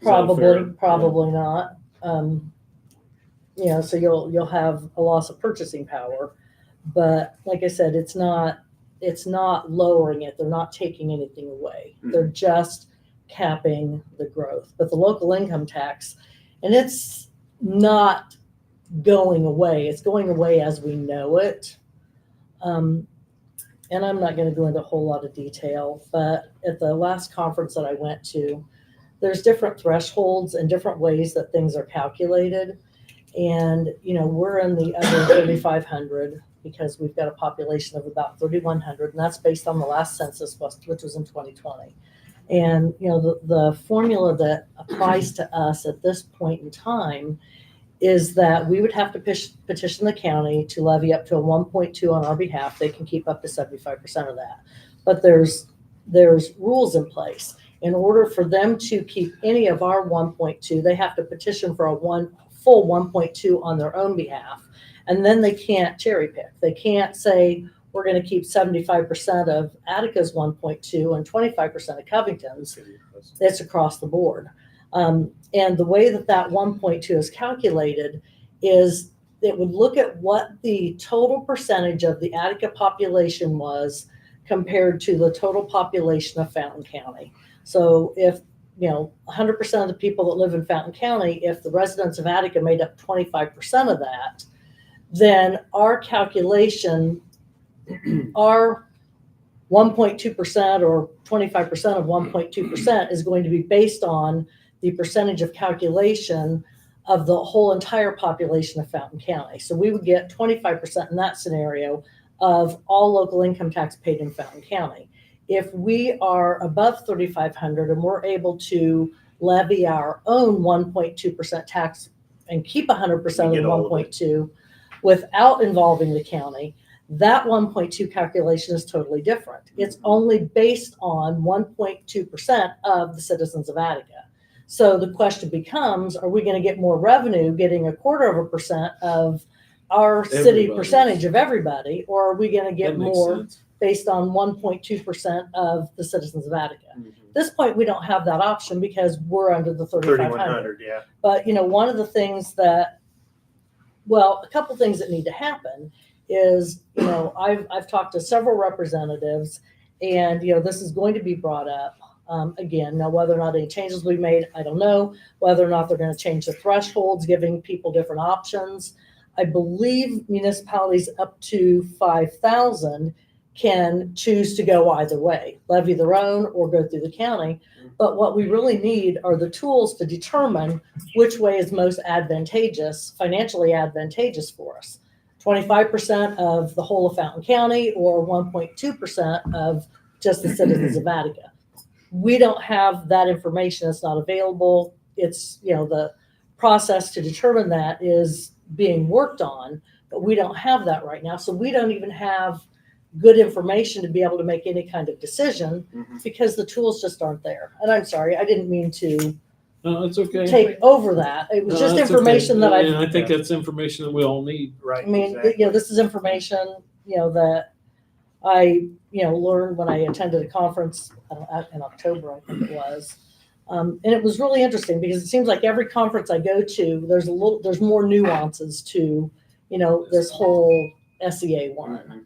Is that fair? probably not. So you'll have a loss of purchasing power, but like I said, it's not lowering it. They're not taking anything away. They're just capping the growth. But the local income tax, and it's not going away. It's going away as we know it. And I'm not going to go into a whole lot of detail, but at the last conference that I went to, there's different thresholds and different ways that things are calculated. And, we're in the other 3,500 because we've got a population of about 3,100, and that's based on the last census, which was in 2020. And, the formula that applies to us at this point in time is that we would have to petition the county to levy up to a 1.2 on our behalf. They can keep up to 75% of that. But there's rules in place. In order for them to keep any of our 1.2, they have to petition for a full 1.2 on their own behalf. And then they can't cherry pick. They can't say, we're going to keep 75% of Attica's 1.2 and 25% of Covington's. It's across the board. And the way that 1.2 is calculated is it would look at what the total percentage of the Attica population was compared to the total population of Fountain County. So if, 100% of the people that live in Fountain County, if the residents of Attica made up 25% of that, then our calculation, our 1.2% or 25% of 1.2% is going to be based on the percentage of calculation of the whole entire population of Fountain County. So we would get 25% in that scenario of all local income tax paid in Fountain County. If we are above 3,500 and we're able to levy our own 1.2% tax and keep 100% of the You get all of it. 1.2 without involving the county, that 1.2 calculation is totally different. It's only based on 1.2% of the citizens of Attica. So the question becomes, are we going to get more revenue getting 1/4% of our city Everybody's. percentage of everybody, or are we going to get That makes more sense. based on 1.2% of the citizens of Attica? Mhm. At this point, we don't have that option because we're under the 3,500. 3,100, yeah. But, one of the things that, well, a couple things that need to happen is, I've talked to several representatives and, this is going to be brought up. Again, now whether or not any changes will be made, I don't know. Whether or not they're going to change the thresholds, giving people different options. I believe municipalities up to 5,000 can choose to go either way, levy their own or go through the county. But what we really need are the tools to determine which way is most advantageous, financially advantageous for us. 25% of the whole of Fountain County or 1.2% of just the citizens of Attica. We don't have that information. It's not available. It's, the process to determine that is being worked on, but we don't have that right now. So we don't even have good information to be able to make any kind of decision because the tools just aren't there. And I'm sorry, I didn't mean to No, it's okay. take over that. It was No, just that's information okay. that And I think that's information that we all need. Right. I mean, exactly. this is information, that I, learned when I attended a conference in October, I think it was. And it was really interesting because it seems like every conference I go to, there's more nuances to, this whole SEA one.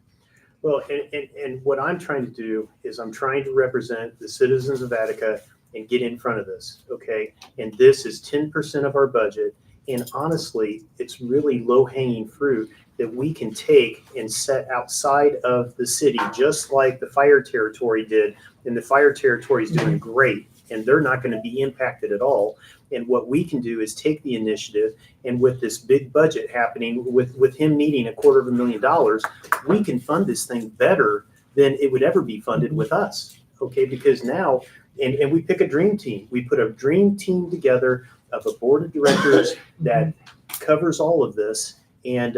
Well, and what I'm trying to do is I'm trying to represent the citizens of Attica and get in front of this, okay? And this is 10% of our budget. And honestly, it's really low-hanging fruit that we can take and set outside of the city, just like the fire territory did. And the fire territory is doing great, and they're not going to be impacted at all. And what we can do is take the initiative, and with this big budget happening, with him needing $250,000, we can fund this thing better than it would ever be funded with us, okay? Because now, and we pick a dream team. We put a dream team together of a board of directors that covers all of this, and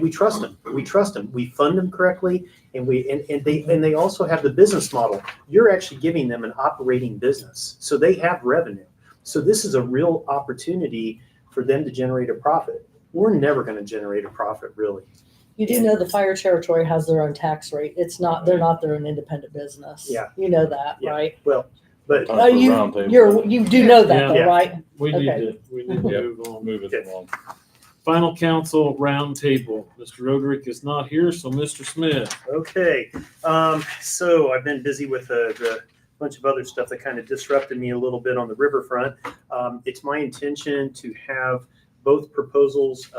we trust them. We trust them. We fund them correctly, and they also have the business model. You're actually giving them an operating business, so they have revenue. So this is a real opportunity for them to generate a profit. We're never going to generate a profit, really. You do know the fire territory has their own tax rate. They're not their own independent business. Yeah. You know that, Yeah. right? Well, but Time for a roundtable. You do know that though, Yeah. right? We need Okay. to Yeah. move on. Move it along. Final council roundtable. Mr. Roderick is not here, so Mr. Smith. okay. So I've been busy with the bunch of other stuff that kind of disrupted me a little bit on the riverfront. It's my intention to have both proposals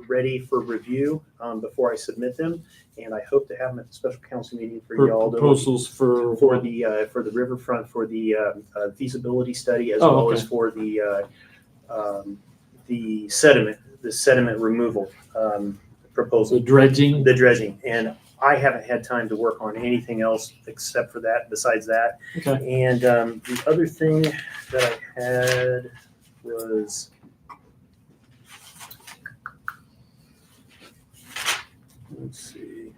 ready for review before I submit them, and I hope to have them at the special council meeting for y'all. Proposals for the riverfront, for the feasibility study, as Oh, well okay. as for the sediment removal proposal. the dredging. The dredging, and I haven't had time to work on anything else except for that, besides that. Okay. And the other thing that I had was, let's see,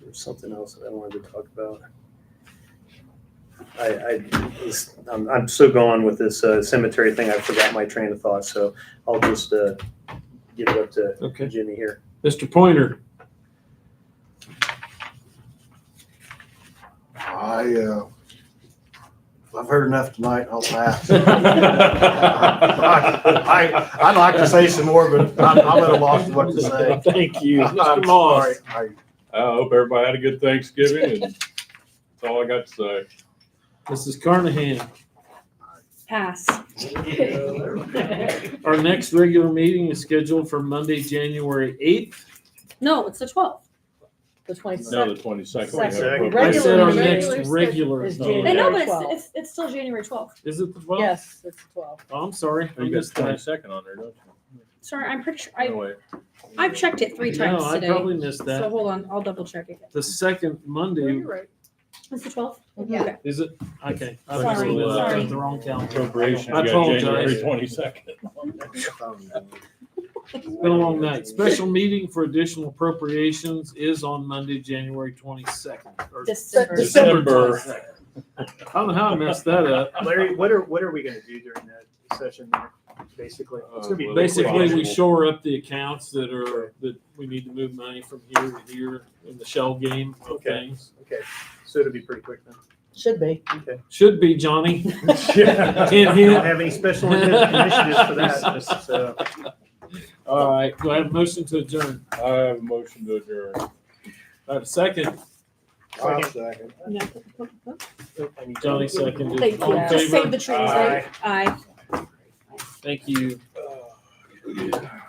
there's something else that I wanted to talk about. I'm so gone with this cemetery thing, I forgot my train of thought, so I'll just give it up to Okay. Jimmy here. Mr. Pointer. I've heard enough tonight. I'll pass. Thank I'd like to say some more, but I'm at a loss of what to say. you. I'm Mr. Moss. sorry. I hope everybody had a good Thanksgiving, and that's all I got to say. Mrs. Carnahan. Pass. Our next regular meeting is scheduled for Monday, January 8th. No, it's the 12th. The No, 22nd. the 22nd. Second. I said our Regular next meeting regular. is no, January. I know, but 12th. it's still January 12th. Is it the 12th? Yes, it's the 12th. Oh, I'm sorry. I You got missed that. 22nd on there, don't Sorry, I'm pretty sure, you? No way. I've checked it 3 times No, I today. probably missed So that. hold on, I'll double check it. The second No, Monday, you're right. It's the 12th? Yeah. is it? Okay. I Sorry, must have sorry. got the wrong calendar. Appropriations, I you got January apologize. 22nd. It's been a long night. Special meeting for additional appropriations is on Monday, January 22nd. or December. December. 22nd. I don't know how I messed that up. Larry, what are we gonna do during that session there, basically? It's gonna be Well, Basically, we possible. shore up the accounts that we need to move money from here to here in the shell game of Okay. things. Okay, so it'll be pretty quick then. Should be. Okay. Should be, Johnny. I Can't don't hit. have any special initiatives for that, just, All right, do I have a motion to adjourn? I have a motion to adjourn. I have a second. I'll second. No. I need to- Johnny seconded. Thank All you. in Just favor? save the trees, right? Aye. Thank you. Yeah.